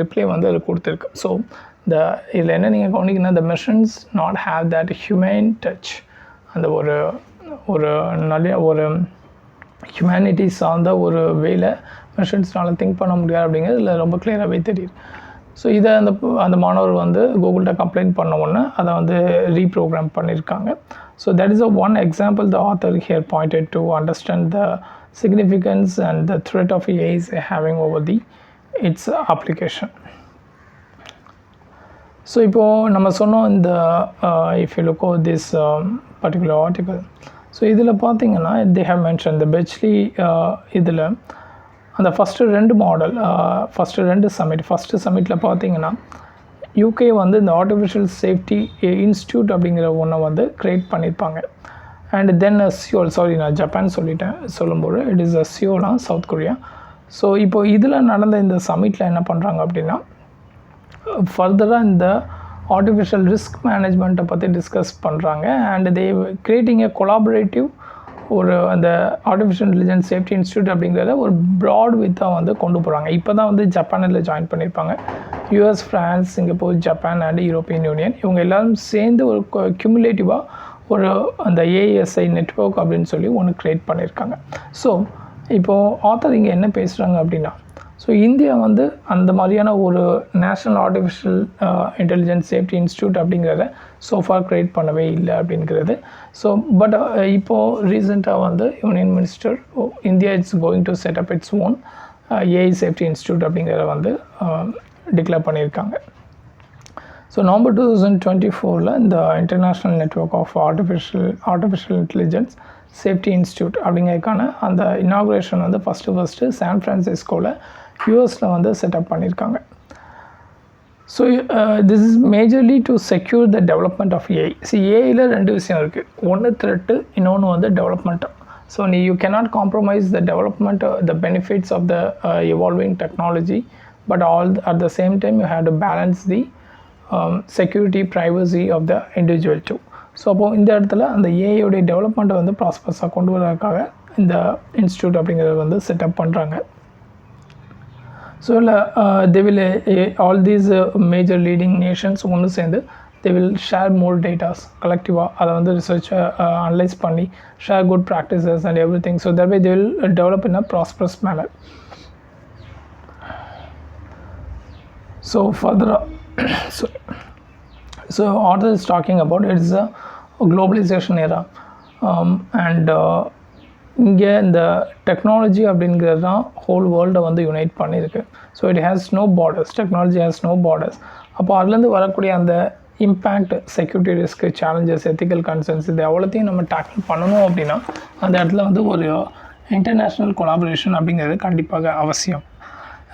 ரிப்ளை வந்து அது கொடுத்துருக்கு. ஸோ இதில் என்ன நீங்கள் கவனிக்கணும், த machines not have that human touch. அந்த ஒரு நல்ல ஒரு ஹியூமனிட்டி சார்ந்த ஒரு வேல மெஷின்ஸ்னால் திங்க் பண்ண முடியாது அப்படிங்கிறது இதில் ரொம்ப கிளியராகவே தெரியுது. ஸோ இதை அந்த மாணவர் வந்து கூகுள்கிட்ட கம்ப்ளைண்ட் பண்ண உடனே அதை வந்து ரீப்ரோக்ராம் பண்ணியிருக்காங்க. So that is one example the author here pointed to understand the significance and the threat of AI is having over its application. So இப்போது நம்ம சொன்னோம் இந்த if you look over this particular article, so இதில் பார்த்தீங்கன்னா they have mentioned the Bechley இதில் அந்த first 2 model, first 2 summit. First சமிட்டில் பார்த்தீங்கன்னா யூகே வந்து இந்த ஆர்டிஃபிஷியல் சேஃப்டி இன்ஸ்டியூட் அப்படிங்கிற ஒன்றை வந்து க்ரியேட் பண்ணியிருப்பாங்க. அண்ட் தென் சியோல், நான் ஜப்பான் சொல்லும்போது இட் இஸ் சியோலா, சவுத் கொரியா. ஸோ இப்போ இதில் நடந்த இந்த சமிட்டில் என்ன பண்ணுறாங்க அப்படின்னா, ஃபர்தராக இந்த ஆர்டிஃபிஷியல் ரிஸ்க் மேனேஜ்மெண்ட்டை பற்றி டிஸ்கஸ் பண்ணுறாங்க. And they creating a collaborative ஒரு அந்த ஆர்டிஃபிஷியல் இன்டெலிஜென்ஸ் சேஃப்டி இன்ஸ்டியூட் அப்படிங்கிறத ஒரு ப்ராட் வித்தாக வந்து கொண்டு போகிறாங்க. இப்போ தான் வந்து ஜப்பானில் ஜாயின் பண்ணியிருப்பாங்க. US, France, Singapore, Japan and European union இவங்க எல்லோரும் சேர்ந்து ஒரு கியூமுலேட்டிவாக ஒரு அந்த ஏஎஸ்ஐ நெட்வொர்க் அப்படின்னு சொல்லி ஒன்று க்ரியேட் பண்ணியிருக்காங்க. ஸோ இப்போது ஆத்தர் இங்கே என்ன பேசுகிறாங்க அப்படின்னா, ஸோ இந்தியா வந்து அந்த மாதிரியான ஒரு national artificial intelligence safety institute அப்படிங்கிறத சோஃபார் க்ரியேட் பண்ணவே இல்லை அப்படிங்கிறது. ஸோ பட் இப்போது ரீசெண்டாக வந்து union minister India it's going to set up its own AI safety institute அப்படிங்கிறத வந்து டிக்ளேர் பண்ணியிருக்காங்க. ஸோ நவம்பர் 2024 இந்த international network of artificial intelligence safety institute அப்படிங்கிறதுக்கான அந்த இனாகுரேஷன் வந்து ஃபஸ்ட்டு சான் ஃப்ரான்சிஸ்கோவில் யூஎஸில் வந்து செட்டப் பண்ணியிருக்காங்க. So this is majorly to secure the development of AI. ஏஐயில் 2 விஷயம் இருக்குது, ஒன்று த்ரெட்டு, இன்னொன்று வந்து development. So you cannot compromise the development, the benefits of the evolving technology, but at the same time you have to balance the security, privacy of the individual too. So அப்போது இந்த இடத்துல அந்த ஏஐயோடைய டெவலப்மெண்ட்டை வந்து ப்ராஸ்பஸாக கொண்டு வரதுக்காக இந்த இன்ஸ்டியூட் அப்படிங்கிறத வந்து செட்டப் பண்ணுறாங்க. ஸோ இல்லை they will all these major leading nations ஒன்று சேர்ந்து they will share more datas கலெக்டிவாக அதை வந்து ரிசர்ச் அனலைஸ் பண்ணி share good practices and everything. So that way they will develop in a prosperous manner. So further so author is talking about it is a globalization era and இங்கே இந்த technology அப்படிங்கிறது தான் whole வேர்ல்டை வந்து unite பண்ணியிருக்கு. So it has no borders, technology has no borders. அப்போ அதுலேருந்து வரக்கூடிய அந்த impact, security risk, challenges, ethical concerns, இது எவ்வளோத்தையும் நம்ம டேக்கிள் பண்ணணும் அப்படின்னா அந்த இடத்துல வந்து ஒரு இன்டர்நேஷ்னல் கொலாபரேஷன் அப்படிங்கிறது கண்டிப்பாக அவசியம்.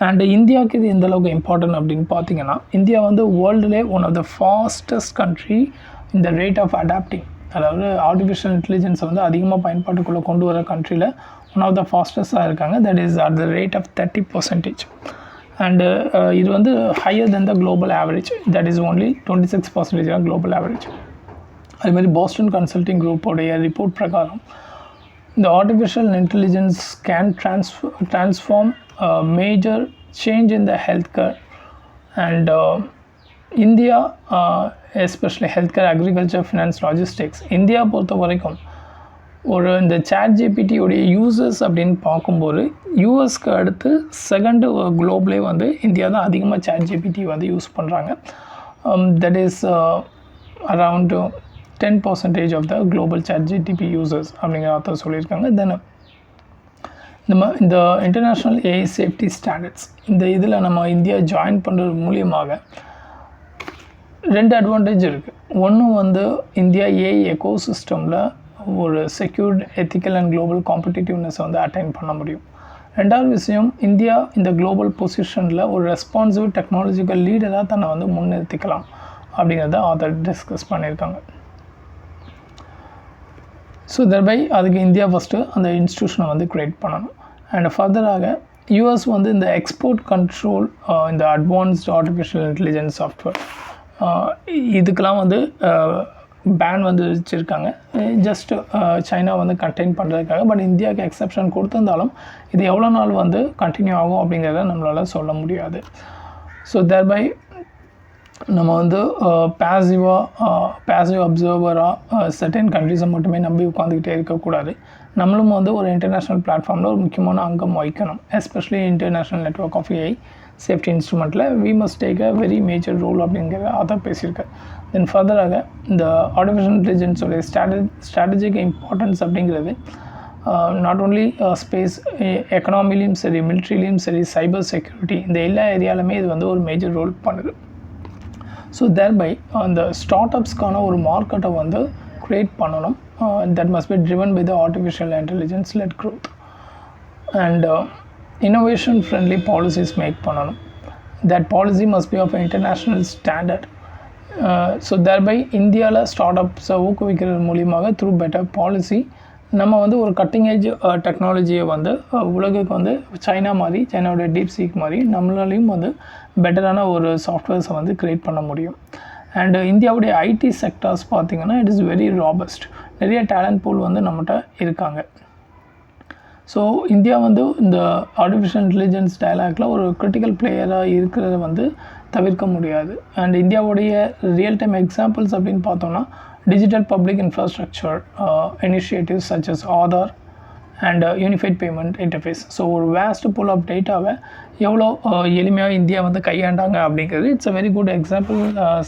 அண்டு இந்தியாவுக்கு இது எந்தளவுக்கு இம்பார்ட்டன்ட் அப்படின்னு பார்த்தீங்கன்னா, இந்தியா வந்து வேர்ல்டுலே one of the fastest country இந்த ரேட் ஆஃப் அடாப்டிங், அதாவது ஆர்டிஃபிஷியல் இன்டெலிஜென்ஸை வந்து அதிகமாக பயன்பாட்டுக்குள்ளே கொண்டு வர கண்ட்ரியில் ஒன் ஆஃப் த ஃபாஸ்டஸ்ட்டாக இருக்காங்க. That is at the rate of 30%. And இது வந்து higher than the global average, that is only 26% தான் குளோபல் ஆவரேஜ். அதுமாதிரி போஸ்டன் கன்சல்டிங் குரூப்போடைய ரிப்போர்ட் பிரகாரம் இந்த artificial intelligence can transform major change in the healthcare and India, especially healthcare, agriculture, finance, logistics. India பொறுத்த வரைக்கும் ஒரு இந்த ChatGPT உடைய யூசர்ஸ் அப்படின்னு பார்க்கும்போது யூஎஸ்க்கு அடுத்து செகண்டு குளோப்லேயே வந்து இந்தியா தான் அதிகமாக ChatGPT வந்து யூஸ் பண்ணுறாங்க. That is around 10% of the global ChatGPT users அப்படிங்கிற அர்த்தம் சொல்லியிருக்காங்க. தென் இந்த இன்டர்நேஷ்னல் ஏஐ சேஃப்டி ஸ்டாண்டர்ட்ஸ் இந்த இதில் நம்ம இந்தியா ஜாயின் பண்ணுறது மூலியமாக 2 அட்வான்டேஜ் இருக்குது. ஒன்று வந்து இந்தியா ஏஐ எக்கோசிஸ்டமில் ஒரு செக்யூர்ட் எத்திக்கல் அண்ட் குளோபல் காம்படிட்டிவ்னஸை வந்து அட்டைன் பண்ண முடியும். ரெண்டாவது விஷயம், இந்தியா இந்த குளோபல் பொசிஷனில் ஒரு ரெஸ்பான்சிவ் டெக்னாலஜிக்கல் லீடராக தன்னை வந்து முன்னிறுத்திக்கலாம் அப்படிங்கிறத ஆதர் டிஸ்கஸ் பண்ணியிருக்காங்க. ஸோ தர்பை அதுக்கு இந்தியா ஃபஸ்ட்டு அந்த இன்ஸ்டியூஷனை வந்து க்ரியேட் பண்ணணும். அண்ட் ஃபர்தராக யூஎஸ் வந்து இந்த எக்ஸ்போர்ட் கண்ட்ரோல், இந்த அட்வான்ஸ்டு ஆர்டிஃபிஷியல் இன்டெலிஜென்ஸ் சாஃப்ட்வேர் இதுக்கெலாம் வந்து பேன் வந்து வச்சுருக்காங்க. ஜஸ்ட் சைனா வந்து கண்டெயின் பண்ணுறதுக்காக. பட் இந்தியாவுக்கு எக்ஸப்ஷன் கொடுத்துருந்தாலும் இது எவ்வளோ நாள் வந்து கண்டினியூ ஆகும் அப்படிங்கிறத நம்மளால் சொல்ல முடியாது. ஸோ தர்பை நம்ம வந்து பேசிவ் அப்சர்வராக சர்டன் கண்ட்ரிஸை மட்டுமே நம்பி உட்காந்துக்கிட்டே இருக்கக்கூடாது. நம்மளும் வந்து ஒரு இன்டர்நேஷ்னல் பிளாட்ஃபார்மில் ஒரு முக்கியமான அங்கம் வகிக்கணும். Especially international network of AI safety இன்ஸ்ட்ருமெண்ட்டில் we must take a very major role அப்படிங்கிறத அதை பேசியிருக்காரு. தென் ஃபர்தராக இந்த ஆர்டிஃபிஷியல் இன்டெலிஜென்ஸோடைய ஸ்ட்ராட்டஜிக் இம்பார்ட்டன்ஸ் அப்படிங்கிறது நாட் ஓன்லி ஸ்பேஸ், எக்கனாமிலையும் சரி, மிலிட்ரிலையும் சரி, சைபர் செக்யூரிட்டி இந்த எல்லா ஏரியாலுமே இது வந்து ஒரு மேஜர் ரோல் பண்ணுது. ஸோ தேர்பை அந்த ஸ்டார்ட் அப்ஸ்க்கான ஒரு மார்க்கெட்டை வந்து க்ரியேட் பண்ணணும். That must be driven by the artificial intelligence led growth. And innovation friendly policies make பண்ணணும். that policy must be of international standard. So thereby இந்தியாவில் ஸ்டார்ட் அப்ஸை ஊக்குவிக்கிறது மூலியமாக த்ரூ பெட்டர் பாலிசி நம்ம வந்து ஒரு கட்டிங் ஏஜ் டெக்னாலஜியை வந்து உலகுக்கு வந்து சைனா மாதிரி, சைனாவோட டீப்சீக் மாதிரி நம்மளாலையும் வந்து பெட்டரான ஒரு சாஃப்ட்வேர்ஸை வந்து க்ரியேட் பண்ண முடியும். அண்டு இந்தியாவுடைய ஐடி செக்டர்ஸ் பார்த்திங்கன்னா இட் இஸ் வெரி ராபஸ்ட். நிறைய டேலண்ட் பூல் வந்து நம்மகிட்ட இருக்காங்க. ஸோ இந்தியா வந்து இந்த ஆர்டிஃபிஷியல் இன்டெலிஜென்ஸ் டயலாக்ல ஒரு கிரிட்டிக்கல் பிளேயராக இருக்கிறத வந்து தவிர்க்க முடியாது. அண்ட் இந்தியாவுடைய ரியல் டைம் எக்ஸாம்பிள்ஸ் அப்படின்னு பார்த்தோம்னா digital public infrastructure initiatives such as Aadhaar and unified payment interface. So ஒரு வேஸ்ட் பூல் ஆஃப் டேட்டாவை எவ்வளோ எளிமையாக இந்தியா வந்து கையாண்டாங்க அப்படிங்கிறது it's a very good example.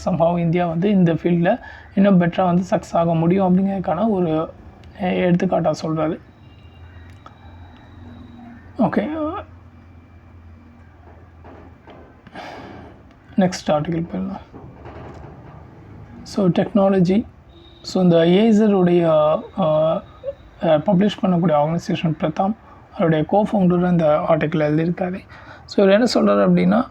Somehow India வந்து இந்த ஃபீல்டில் இன்னும் பெட்டராக வந்து சக்ஸஸ் ஆக முடியும் அப்படிங்கிறதுக்கான ஒரு எடுத்துக்காட்டாக சொல்கிறாரு. ஓகே, நெக்ஸ்ட் ஆர்டிகிள் போயிடலாம். So technology. ஸோ இந்த ஏசருடைய பப்ளிஷ் பண்ணக்கூடிய ஆர்கனைசேஷன் பிரதாம் அவருடைய கோஃபவுண்டர் இந்த ஆர்டிக்கிள் எழுதியிருக்காரு. ஸோ இவர் என்ன சொல்கிறார் அப்படின்னா,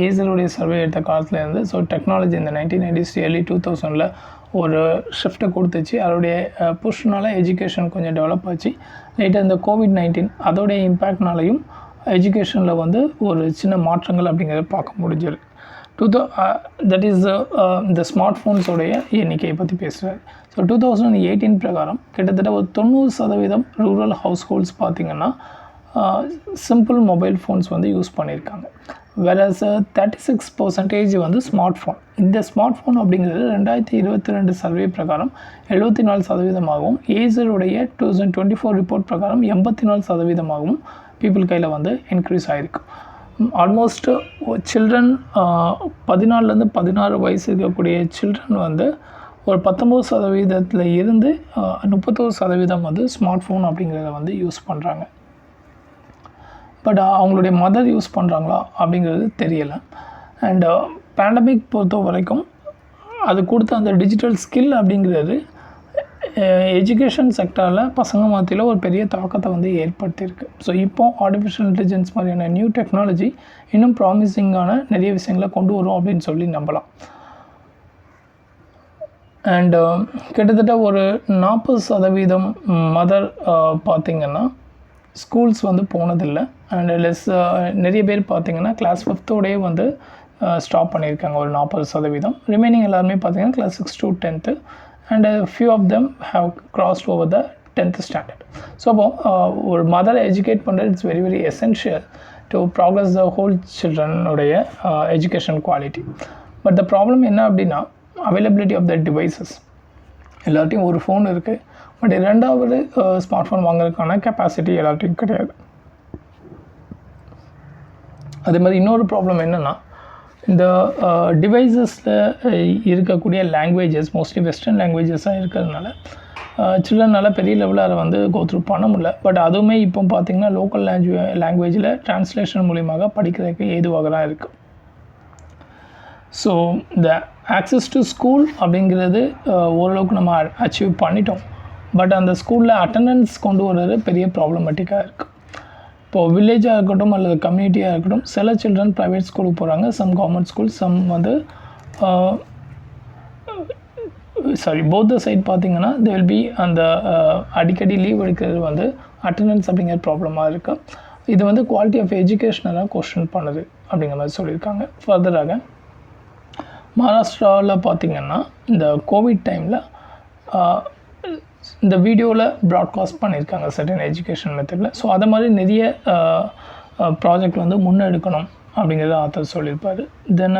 ஏசருடைய சர்வே எடுத்த காலத்துலேருந்து ஸோ டெக்னாலஜி இந்த 1990s early 2000 ஒரு ஷிஃப்ட்டை கொடுத்துச்சு. அதோடைய புஷ்னால எஜுகேஷன் கொஞ்சம் டெவலப் ஆச்சு. லேட்டாக இந்த கோவிட்-19 அதோடைய இம்பேக்ட்னாலையும் எஜுகேஷனில் வந்து ஒரு சின்ன மாற்றங்கள் அப்படிங்கிறத பார்க்க முடிஞ்சிருக்கு. தட் இஸ் இந்த ஸ்மார்ட் ஃபோன்ஸோடைய எண்ணிக்கையை பற்றி பேசுகிறார். ஸோ 2018 பிரகாரம் கிட்டத்தட்ட ஒரு 90% ரூரல் ஹவுஸ் ஹோல்ட்ஸ் பார்த்திங்கன்னா சிம்பிள் மொபைல் ஃபோன்ஸ் வந்து யூஸ் பண்ணியிருக்காங்க. வேறஸ் 36% வந்து ஸ்மார்ட் ஃபோன். இந்த ஸ்மார்ட் ஃபோன் அப்படிங்கிறது 2022 சர்வே பிரகாரம் 74%ஆகவும், ஏசருடைய 2024 ரிப்போர்ட் பிரகாரம் 84%ஆகவும் பீப்புள் கையில் வந்து இன்க்ரீஸ் ஆகிருக்கு. ஆல்மோஸ்ட் சில்ட்ரன் 14 16 வயசு இருக்கக்கூடிய சில்ட்ரன் வந்து ஒரு 19% இருந்து 31% வந்து ஸ்மார்ட் ஃபோன் அப்படிங்கிறத வந்து யூஸ் பண்ணுறாங்க. பட் அவங்களுடைய மதர் யூஸ் பண்ணுறாங்களா அப்படிங்கிறது தெரியலை. அண்ட் பேண்டமிக் பொறுத்த வரைக்கும் அது கொடுத்த அந்த டிஜிட்டல் ஸ்கில் அப்படிங்கிறது எஜுகேஷன் செக்டரில் பசங்க மத்தியில் ஒரு பெரிய தாக்கத்தை வந்து ஏற்படுத்தியிருக்கு. ஸோ இப்போது ஆர்டிஃபிஷியல் இன்டெலிஜென்ஸ் மாதிரியான நியூ டெக்னாலஜி இன்னும் ப்ராமிசிங்கான நிறைய விஷயங்களை கொண்டு வரும் அப்படின்னு சொல்லி நம்பலாம். அண்ட் கிட்டத்தட்ட ஒரு 40% மதர் பார்த்திங்கன்னா ஸ்கூல்ஸ் வந்து போனதில்லை. அண்ட் நிறைய பேர் பார்த்திங்கன்னா கிளாஸ் 5th வந்து ஸ்டாப் பண்ணியிருக்காங்க ஒரு 40%. ரிமைனிங் எல்லாருமே பார்த்திங்கன்னா class 6 to 10th and a few of them have crossed over the 10th standard. So அப்போ ஒரு மதரை எஜுகேட் பண்ணுறது it's very very essential to progress the whole சில்ட்ரனுடைய education quality. But the problem என்ன அப்படின்னா அவைலபிலிட்டி ஆஃப் த டிவைசஸ். எல்லார்ட்டையும் ஒரு phone இருக்குது, பட் ரெண்டாவது ஸ்மார்ட் ஃபோன் வாங்குறதுக்கான கெப்பாசிட்டி எல்லாத்தையும் கிடையாது. அதே மாதிரி இன்னொரு ப்ராப்ளம் என்னென்னா, இந்த டிவைசஸில் இருக்கக்கூடிய லாங்குவேஜஸ் மோஸ்ட்லி வெஸ்டர்ன் லாங்குவேஜஸாக இருக்கிறதுனால சில்ட்ரனால் பெரிய லெவலில் அதை வந்து கோத்ரூ பண்ண முடியல. பட் அதுவுமே இப்போ பார்த்திங்கன்னா லோக்கல் லாங்குவேஜில் ட்ரான்ஸ்லேஷன் மூலியமாக படிக்கிறதுக்கு ஏதுவாக தான் இருக்குது. ஸோ இந்த ஆக்சஸ் டு ஸ்கூல் அப்படிங்கிறது ஓரளவுக்கு நம்ம அச்சீவ் பண்ணிட்டோம். பட் அந்த ஸ்கூலில் அட்டண்டன்ஸ் கொண்டு வர்றது பெரிய ப்ராப்ளமேட்டிக்காக இருக்குது. இப்போது வில்லேஜாக இருக்கட்டும் அல்லது கம்யூனிட்டியாக இருக்கட்டும், சில சில்ட்ரன் ப்ரைவேட் ஸ்கூலுக்கு போகிறாங்க, சம் கவர்மெண்ட் ஸ்கூல், சம் வந்து போத் த சைட் பார்த்திங்கன்னா தே வில் பி அந்த அடிக்கடி லீவ் எடுக்கிறது வந்து அட்டண்டன்ஸ் அப்படிங்கிற ப்ராப்ளமாக இருக்குது. இது வந்து குவாலிட்டி ஆஃப் எஜுகேஷனெல்லாம் கொஸ்டின் பண்ணுது அப்படிங்கிற மாதிரி சொல்லியிருக்காங்க. ஃபர்தராக மகாராஷ்டிராவில் பார்த்திங்கன்னா இந்த கோவிட் டைமில் இந்த வீடியோவில் ப்ராட்காஸ்ட் பண்ணியிருக்காங்க சர்டன் எஜுகேஷன் மெத்தடில். ஸோ அதை மாதிரி நிறைய ப்ராஜெக்ட் வந்து முன்னெடுக்கணும் அப்படிங்கிறத ஆத்தர் சொல்லியிருப்பார். தென்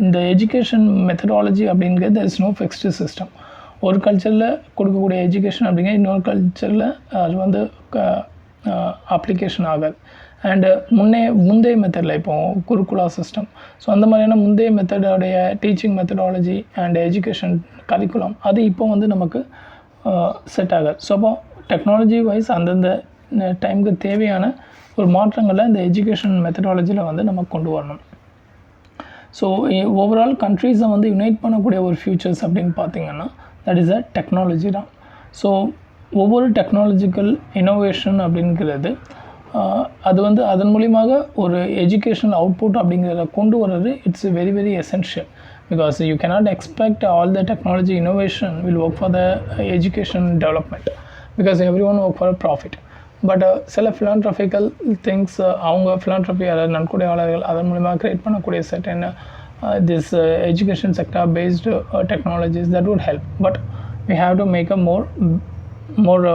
இந்த எஜுகேஷன் மெத்தடாலஜி அப்படிங்கிறது there is no fixed system. ஒரு கல்ச்சரில் கொடுக்கக்கூடிய எஜுகேஷன் அப்படிங்கிறது இன்னொரு கல்ச்சரில் அது வந்து அப்ளிகேஷன் ஆகாது. அண்டு முந்தைய மெத்தடில் இப்போது குருகுலா சிஸ்டம், ஸோ அந்த மாதிரியான முந்தைய மெத்தடோடைய teaching methodology and education curriculum அது இப்போ வந்து நமக்கு செட் ஆகாது. ஸோ அப்போ டெக்னாலஜி வைஸ் அந்தந்த டைமுக்கு தேவையான ஒரு மாற்றங்களை இந்த எஜுகேஷன் மெத்தடாலஜியில் வந்து நம்ம கொண்டு வரணும். ஸோ ஓவரால் கண்ட்ரீஸை வந்து யுனைட் பண்ணக்கூடிய ஒரு ஃபியூச்சர்ஸ் அப்படின்னு பார்த்திங்கன்னா தட் இஸ் அ டெக்னாலஜி தான். ஸோ ஒவ்வொரு டெக்னாலஜிக்கல் இனோவேஷன் அப்படிங்கிறது அது வந்து அதன் மூலியமாக ஒரு எஜுகேஷனல் அவுட்புட் அப்படிங்கிறத கொண்டு வர்றது it's very very essential. Because you cannot expect all the technology innovation will work for the education development, because everyone work for a profit. But சில philanthropical things அவங்க philanthropy அதாவது நன்கொடையாளர்கள் அதன் மூலமாக கிரியேட் பண்ணக்கூடிய certain this education sector based technologies that would help. But we have to make a more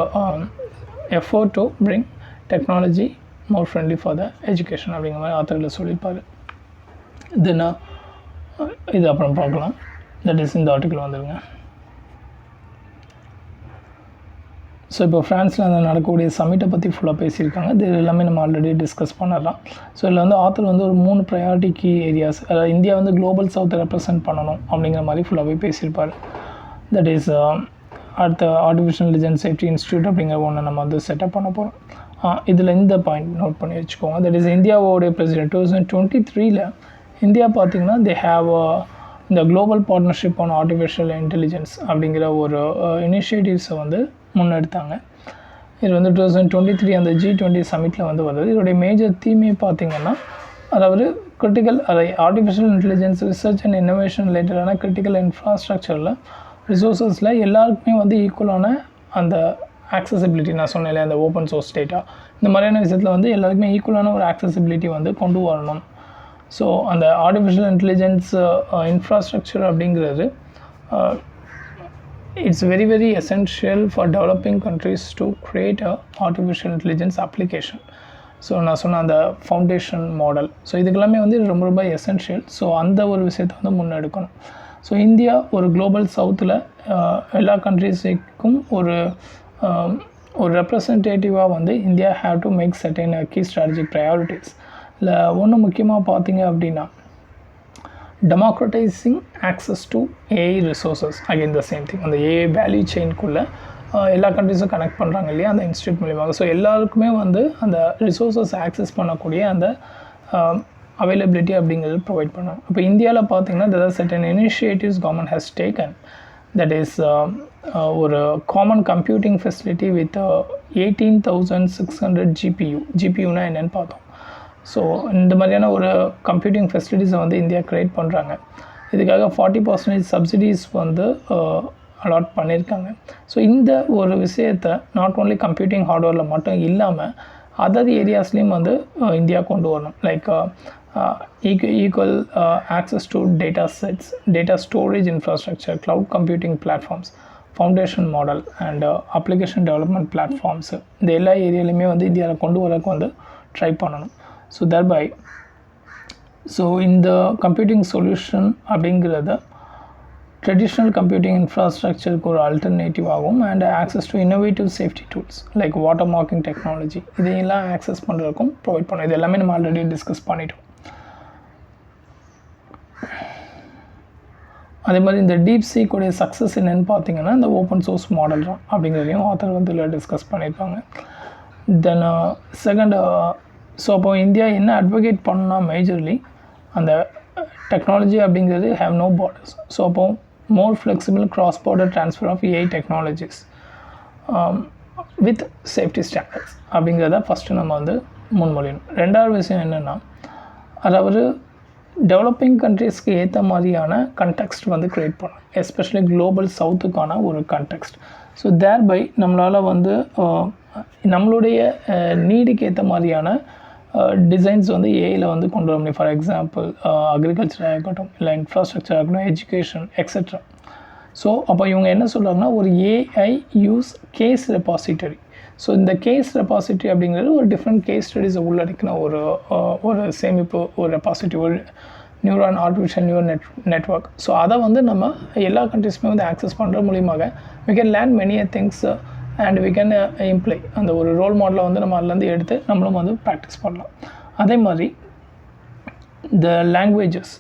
effort to bring technology more friendly for the education அப்படிங்கிற மாதிரி ஆத்தரில் சொல்லியிருப்பார். Then இது அப்புறம் பார்க்கலாம். தட் இஸ் இந்த ஆர்டிக்கிள் வந்துடுங்க. ஸோ இப்போ ஃப்ரான்ஸில் அந்த நடக்கக்கூடிய சமிட்டை பற்றி ஃபுல்லாக பேசியிருக்காங்க. இது எல்லாமே நம்ம ஆல்ரெடி டிஸ்கஸ் பண்ணலாம். ஸோ இதில் வந்து ஆத்தர் வந்து ஒரு 3 ப்ரையாரிட்டி கீ ஏரியாஸ், அதாவது இந்தியா வந்து குளோபல் சவுத்தை ரெப்ரசென்ட் பண்ணணும் அப்படிங்கிற மாதிரி ஃபுல்லாகவே பேசியிருப்பார். தட் இஸ் அடுத்த ஆர்டிஃபிஷியல் இன்டெலிஜென்ஸ் சேஃப்டி இன்ஸ்டியூட் அப்படிங்கிற ஒன்று நம்ம வந்து செட்டப் பண்ண போகிறோம். இதில் இந்த பாயிண்ட் நோட் பண்ணி வச்சுக்கோங்க. தட் இஸ் இந்தியாவோடைய பிரசிடென்ட் 2023 இந்தியா பார்த்திங்கன்னா தே ஹாவ் இந்த global partnership on artificial intelligence அப்படிங்கிற ஒரு இனிஷியேட்டிவ்ஸை வந்து முன்னெடுத்தாங்க. இது வந்து 2023 அந்த G20 சமிட்டில் வந்து வருது. இதோடைய மேஜர் தீமே பார்த்திங்கன்னா அதாவது critical artificial intelligence research and innovation ரிலேட்டடான கிரிட்டிக்கல் இன்ஃப்ராஸ்ட்ரக்சரில் ரிசோர்ஸஸில் எல்லாருக்குமே வந்து ஈக்குவலான அந்த ஆக்சசிபிலிட்டி, நான் சொன்னேன் அந்த ஓப்பன் சோர்ஸ் டேட்டா இந்த மாதிரியான விஷயத்தில் வந்து எல்லாருக்குமே ஈக்குவலான ஒரு ஆக்சசிபிலிட்டி வந்து கொண்டு வரணும். ஸோ அந்த ஆர்டிஃபிஷியல் இன்டெலிஜென்ஸ் இன்ஃப்ராஸ்ட்ரக்சர் அப்படிங்கிறது it's very very essential for developing countries to create a artificial intelligence application. So நான் சொன்ன அந்த ஃபவுண்டேஷன் மாடல், ஸோ இதுக்கெல்லாமே வந்து ரொம்ப ரொம்ப எசென்ஷியல். ஸோ அந்த ஒரு விஷயத்தை வந்து முன்னெடுக்கணும். ஸோ இந்தியா ஒரு குளோபல் சவுத்தில் எல்லா கண்ட்ரீஸுக்கும் ஒரு ரெப்ரசன்டேட்டிவாக வந்து India have to make certain key strategic priorities. இல்லை ஒன்று முக்கியமாக பார்த்தீங்க அப்படின்னா democratising access to AI resources. Again the same thing, அந்த ஏஐ வேல்யூ செயின்குள்ளே எல்லா கண்ட்ரிஸும் கனெக்ட் பண்ணுறாங்க இல்லையா அந்த இன்ஸ்டியூட் மூலியமாக. ஸோ எல்லாருக்குமே வந்து அந்த ரிசோர்ஸஸ் ஆக்சஸ் பண்ணக்கூடிய அந்த அவைலபிலிட்டி அப்படிங்கிறது ப்ரொவைட் பண்ணணும். இப்போ இந்தியாவில் பார்த்தீங்கன்னா there are certain initiatives government has taken, that is ஒரு காமன் கம்ப்யூட்டிங் ஃபெசிலிட்டி வித் 18,600 ஜிபியூனா என்னென்னு பார்த்தோம். ஸோ இந்த மாதிரியான ஒரு கம்ப்யூட்டிங் ஃபெசிலிட்டிஸை வந்து இந்தியா க்ரியேட் பண்ணுறாங்க. இதுக்காக 40% சப்சிடிஸ் வந்து அலாட் பண்ணியிருக்காங்க. ஸோ இந்த ஒரு விஷயத்தை நாட் ஓன்லி கம்ப்யூட்டிங் ஹார்ட்வேரில் மட்டும் இல்லாமல் அதர் ஏரியாஸ்லேயும் வந்து இந்தியா கொண்டு வரணும். Like equal access to data sets, data storage infrastructure, cloud computing platforms, foundation model and application development platforms இந்த எல்லா ஏரியாலையுமே வந்து இந்தியாவில் கொண்டு வரக்கு வந்து ட்ரை பண்ணணும். ஸோ இந்த கம்ப்யூட்டிங் சொல்யூஷன் அப்படிங்கிறத ட்ரெடிஷ்னல் கம்ப்யூட்டிங் இன்ஃப்ராஸ்ட்ரக்சருக்கு ஒரு அல்டர்னேட்டிவ் ஆகும். And access to innovative safety tools like water marking technology இதையெல்லாம் ஆக்சஸ் பண்ணுறதுக்கும் ப்ரொவைட் பண்ணும். இது எல்லாமே நம்ம ஆல்ரெடி டிஸ்கஸ் பண்ணிட்டோம். அதே மாதிரி இந்த டீப் சீக்குடைய சக்ஸஸ் என்னென்னு பார்த்தீங்கன்னா இந்த ஓப்பன் சோர்ஸ் மாடல் தான் அப்படிங்கிறதையும் ஆத்தர் வந்து இதில் டிஸ்கஸ் பண்ணியிருக்காங்க. தென் செகண்ட், ஸோ அப்போ இந்தியா என்ன அட்வொகேட் பண்ணா மேஜர்லி அந்த டெக்னாலஜி அப்படிங்கிறது ஹேவ் நோ பார்டர்ஸ். ஸோ அப்போ more flexible cross border transfer of AI technologies with safety standards அப்படிங்கிறத ஃபஸ்ட்டு நம்ம வந்து முன்மொழியணும். ரெண்டாவது விஷயம் என்னென்னா, அதாவது டெவலப்பிங் கண்ட்ரீஸ்க்கு ஏற்ற மாதிரியான கண்டெக்ஸ்ட் வந்து க்ரியேட் பண்ணணும், எஸ்பெஷலி குளோபல் சவுத்துக்கான ஒரு கண்டெக்ஸ்ட். ஸோ தேர்பை நம்மளால் வந்து நம்மளுடைய நீடுக்கு ஏற்ற மாதிரியான டிசைன்ஸ் வந்து ஏஐயில் வந்து கொண்டு வர முடியும். ஃபார் எக்ஸாம்பிள் அக்ரிகல்ச்சராக இருக்கட்டும், இல்லை இன்ஃப்ராஸ்ட்ரக்சராக இருக்கட்டும், எஜுகேஷன் எக்ஸெட்ரா. ஸோ அப்போ இவங்க என்ன சொல்கிறாங்கன்னா, ஒரு AI use case repository. So இந்த கேஸ் ரெபாசிட்டரி அப்படிங்கிறது ஒரு டிஃப்ரெண்ட் கேஸ் ஸ்டடிஸை உள்ளடக்கின ஒரு சேமிப்பு, ஒரு ரெபாசிட்டரி, ஒரு நியூரான் ஆர்டிஃபிஷியல் நெட்வொர்க். ஸோ அதை வந்து நம்ம எல்லா கண்ட்ரீஸுமே வந்து ஆக்சஸ் பண்ணுற மூலியமாக we can learn many things and we can imply அந்த ஒரு ரோல் மாடலை வந்து நம்ம அதுலேருந்து எடுத்து நம்மளும் வந்து ப்ராக்டிஸ் பண்ணலாம். அதே மாதிரி இந்த லாங்குவேஜஸ்,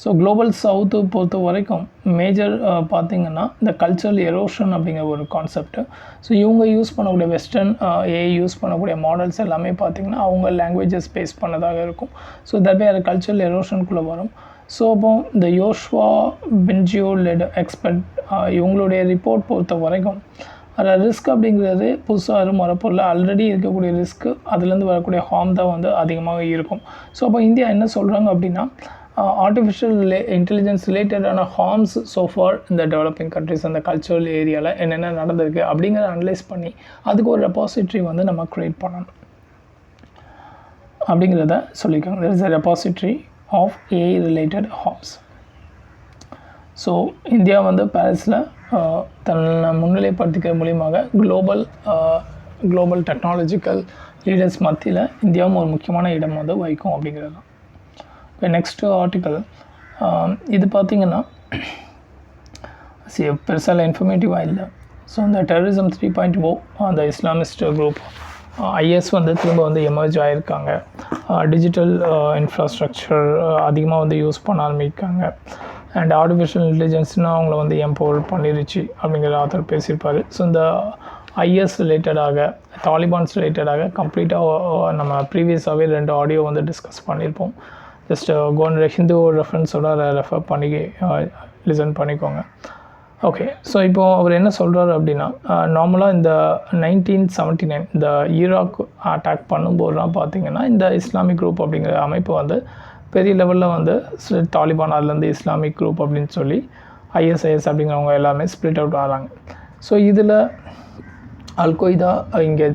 ஸோ குளோபல் சவுத்து பொறுத்த வரைக்கும் மேஜர் பார்த்திங்கன்னா இந்த கல்ச்சரல் எரோஷன் அப்படிங்கிற ஒரு கான்செப்ட்டு. ஸோ இவங்க யூஸ் பண்ணக்கூடிய வெஸ்டர்ன் ஏஐ யூஸ் பண்ணக்கூடிய மாடல்ஸ் எல்லாமே பார்த்திங்கன்னா அவங்க லாங்குவேஜஸ் பேஸ் பண்ணதாக இருக்கும். ஸோ தட் அது கல்ச்சரல் எரோஷனுக்குள்ளே வரும். ஸோ அப்போ இந்த யோஷ்வா பென்ஜியோ லெட் எக்ஸ்பர்ட் இவங்களுடைய ரிப்போர்ட் பொறுத்த வரைக்கும் அதில் ரிஸ்க் அப்படிங்கிறது புதுசாக யாரும் வரப்போரில், ஆல்ரெடி இருக்கக்கூடிய ரிஸ்க்கு அதுலேருந்து வரக்கூடிய ஹார்ம் தான் வந்து அதிகமாக இருக்கும். ஸோ அப்போ இந்தியா என்ன சொல்கிறாங்க அப்படின்னா, ஆர்டிஃபிஷியல் இன்டெலிஜென்ஸ் ரிலேட்டடான ஹார்ம்ஸ் சோஃபார் இந்த டெவலப்பிங் கண்ட்ரிஸ் அந்த கல்ச்சரல் ஏரியாவில் என்னென்ன நடந்திருக்கு அப்படிங்கிறத அனலைஸ் பண்ணி அதுக்கு ஒரு ரெபாசிட்ரி வந்து நம்ம க்ரியேட் பண்ணணும் அப்படிங்கிறத சொல்லியிருக்காங்க. there is a repository of AI related harms. So India வந்து பாரிஸில் தன்னை முன்னிலைப்படுத்திக்கிற மூலியமாக குளோபல் டெக்னாலஜிக்கல் லீடர்ஸ் மத்தியில் இந்தியாவும் ஒரு முக்கியமான இடம் வந்து வகிக்கும் அப்படிங்கிறது தான். இப்போ நெக்ஸ்ட்டு ஆர்டிக்கல் இது பார்த்திங்கன்னா பெருசாக இன்ஃபர்மேட்டிவாக இல்லை. ஸோ இந்த டெரரிசம் 3.0 அந்த இஸ்லாமிஸ்ட் குரூப் ஐஎஸ் வந்து திரும்ப வந்து எமர்ஜ் ஆகியிருக்காங்க. டிஜிட்டல் இன்ஃப்ராஸ்ட்ரக்சர் அதிகமாக வந்து யூஸ் பண்ண ஆரம்பிக்காங்க. அண்ட் ஆர்டிஃபிஷியல் இன்டெலிஜென்ஸ்னால் அவங்கள வந்து எம்பவர் பண்ணிருச்சு அப்படிங்கிற ஆத்தர் பேசியிருப்பார். ஸோ இந்த ஐஎஸ் ரிலேட்டடாக, தாலிபான்ஸ் ரிலேட்டடாக கம்ப்ளீட்டாக நம்ம ப்ரீவியஸாகவே 2 ஆடியோ வந்து டிஸ்கஸ் பண்ணியிருப்போம். ஜஸ்ட் கோன் ஹிந்து ரெஃபரன்ஸோட ரெஃபர் பண்ணி லிசன் பண்ணிக்கோங்க. ஓகே, ஸோ இப்போது அவர் என்ன சொல்கிறாரு அப்படின்னா, நார்மலாக இந்த 1979 இந்த ஈராக் அட்டாக் பண்ணும்போதுலாம் பார்த்திங்கன்னா இந்த இஸ்லாமிக் குரூப் அப்படிங்கிற அமைப்பு வந்து பெரிய லெவலில் வந்து தாலிபான் அதுலேருந்து இஸ்லாமிக் குரூப் அப்படின்னு சொல்லி ஐஎஸ்ஐஎஸ் அப்படிங்கிறவங்க எல்லாமே ஸ்ப்ளிட் அவுட் ஆகிறாங்க. ஸோ இதில் அல்கொய்தா இங்கே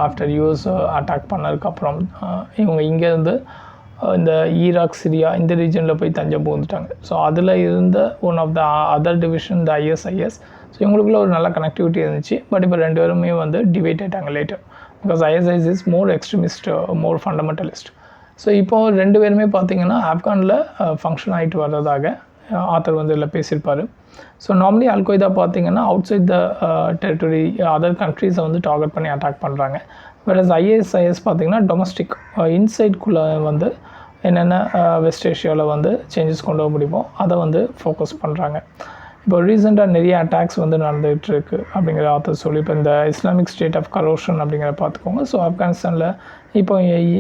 ஆஃப்டர் யூஎஸ் அட்டாக் பண்ணதுக்கப்புறம் இவங்க இங்கேருந்து இந்த ஈராக், சிரியா இந்த ரீஜனில் போய் தஞ்சம் புகுந்துட்டாங்க. ஸோ அதில் இருந்த one of the other division இந்த ஐஎஸ்ஐஎஸ். ஸோ இவங்களுக்குள்ள ஒரு நல்ல கனெக்டிவிட்டி இருந்துச்சு. பட் இப்போ 2 பேருமே வந்து டிவைட் ஆகிட்டாங்க later. Because ISIS is more extremist, more fundamentalist. So இப்போது 2 பேருமே பார்த்திங்கன்னா ஆப்கானில் ஃபங்க்ஷன் ஆகிட்டு வர்றதாக ஆத்தர் வந்து இதில் பேசியிருப்பார். ஸோ நார்மலி அல்கொய்தா பார்த்திங்கன்னா outside the territory other கண்ட்ரீஸை வந்து டார்கெட் பண்ணி அட்டாக் பண்ணுறாங்க. வேறஸ் ஐஎஸ்ஐஎஸ் பார்த்திங்கன்னா டொமஸ்டிக் இன்சைட்குள்ளே வந்து என்னென்ன வெஸ்ட் ஏஷியாவில் வந்து சேஞ்சஸ் கொண்டு வர முடியுமோ அதை வந்து ஃபோக்கஸ் பண்ணுறாங்க. இப்போ ரீசெண்டாக நிறைய அட்டாக்ஸ் வந்து நடந்துகிட்ருக்கு அப்படிங்கிற ஆத்தர் சொல்லி, இப்போ இந்த இஸ்லாமிக் ஸ்டேட் ஆஃப் கரோஷன் அப்படிங்கிற பார்த்துக்கோங்க. ஸோ ஆப்கானிஸ்தானில் இப்போ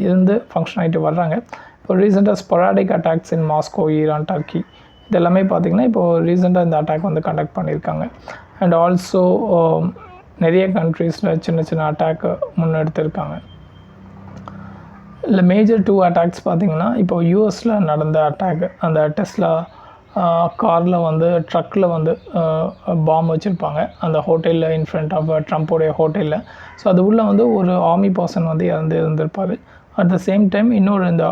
இருந்து ஃபங்க்ஷன் ஆகிட்டு வர்றாங்க. இப்போ ரீசெண்டாக ஸ்பொராடிக் அட்டாக்ஸ் இன் மாஸ்கோ, ஈரான், டர்க்கி இதெல்லாமே பார்த்திங்கன்னா இப்போது ரீசெண்டாக இந்த அட்டாக் வந்து கண்டக்ட் பண்ணியிருக்காங்க. அண்ட் ஆல்சோ நிறைய கண்ட்ரீஸில் சின்ன சின்ன அட்டாக்கு முன்னெடுத்திருக்காங்க. இல்லை மேஜர் 2 அட்டாக்ஸ் பார்த்திங்கன்னா இப்போ யூஎஸில் நடந்த அட்டாக்கு, அந்த டெஸ்லா காரில் வந்து ட்ரக்கில் வந்து பாம் வச்சுருப்பாங்க அந்த ஹோட்டலில் இன் ஃப்ரண்ட் ஆஃப் ட்ரம்ப்போடைய ஹோட்டலில். ஸோ அது உள்ளே வந்து ஒரு ஆர்மி பர்சன் வந்து இருந்திருப்பார். அட் த சேம் டைம் இன்னொரு இந்த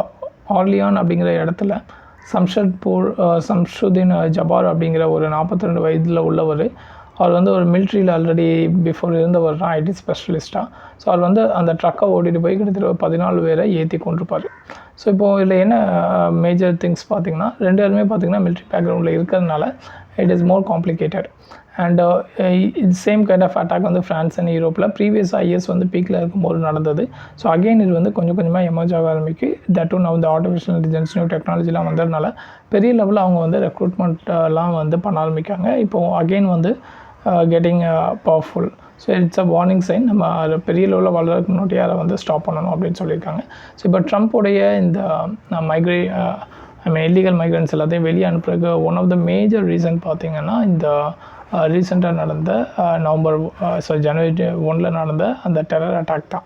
ஆர்லியான் அப்படிங்கிற இடத்துல சம்ஷுதீன் ஜபார் அப்படிங்கிற ஒரு 42 வயதில் உள்ளவர். அவர் வந்து ஒரு மிலிட்ரியில் ஆல்ரெடி பிஃபோர் இருந்தவர் தான், ஐடி ஸ்பெஷலிஸ்ட்டாக. ஸோ அவர் வந்து அந்த ட்ரக்கை ஓட்டிகிட்டு போய் கிட்டத்தட்ட 14 பேரை ஏற்றி கொண்டிருப்பார். ஸோ இப்போது இதில் என்ன மேஜர் திங்ஸ் பார்த்திங்கன்னா 2 பேருமே பார்த்திங்கன்னா மிலிட்ரி பேக்ரவுண்டில் இருக்கிறதுனால it is more complicated. And same kind of attack வந்து ஃப்ரான்ஸ் அண்ட் யூரோப்பில் ப்ரீவியஸாக இயர்ஸ் வந்து பீக்கில் இருக்கும்போது நடந்தது. ஸோ அகெயின் இது வந்து கொஞ்சம் கொஞ்சமாக எமர்ஜ் ஆக ஆரம்பிக்கு. தட்டும் நான் வந்து ஆர்டிஃபிஷியல் இன்டெலிஜென்ஸ் நியூ டெக்னாலஜிலாம் வந்ததுனால பெரிய லெவலில் அவங்க வந்து ரெக்ரூட்மெண்ட்லாம் வந்து பண்ண ஆரம்பிக்காங்க. இப்போது அகெயின் வந்து getting powerful. So it's a warning sign. நம்ம அதை பெரிய லெவலில் வளர்றதுக்கு முன்னாடி அதை வந்து ஸ்டாப் பண்ணணும் அப்படின்னு சொல்லியிருக்காங்க. ஸோ இப்போ ட்ரம்ப்போடைய இந்த இல்லீகல் மைக்ரன்ஸ் எல்லாத்தையும் வெளியே அனுப்புறதுக்கு one of the major reason பார்த்திங்கன்னா இந்த ரீசெண்டாக நடந்த ஜனவரி 1 நடந்த அந்த டெரர் அட்டாக் தான்.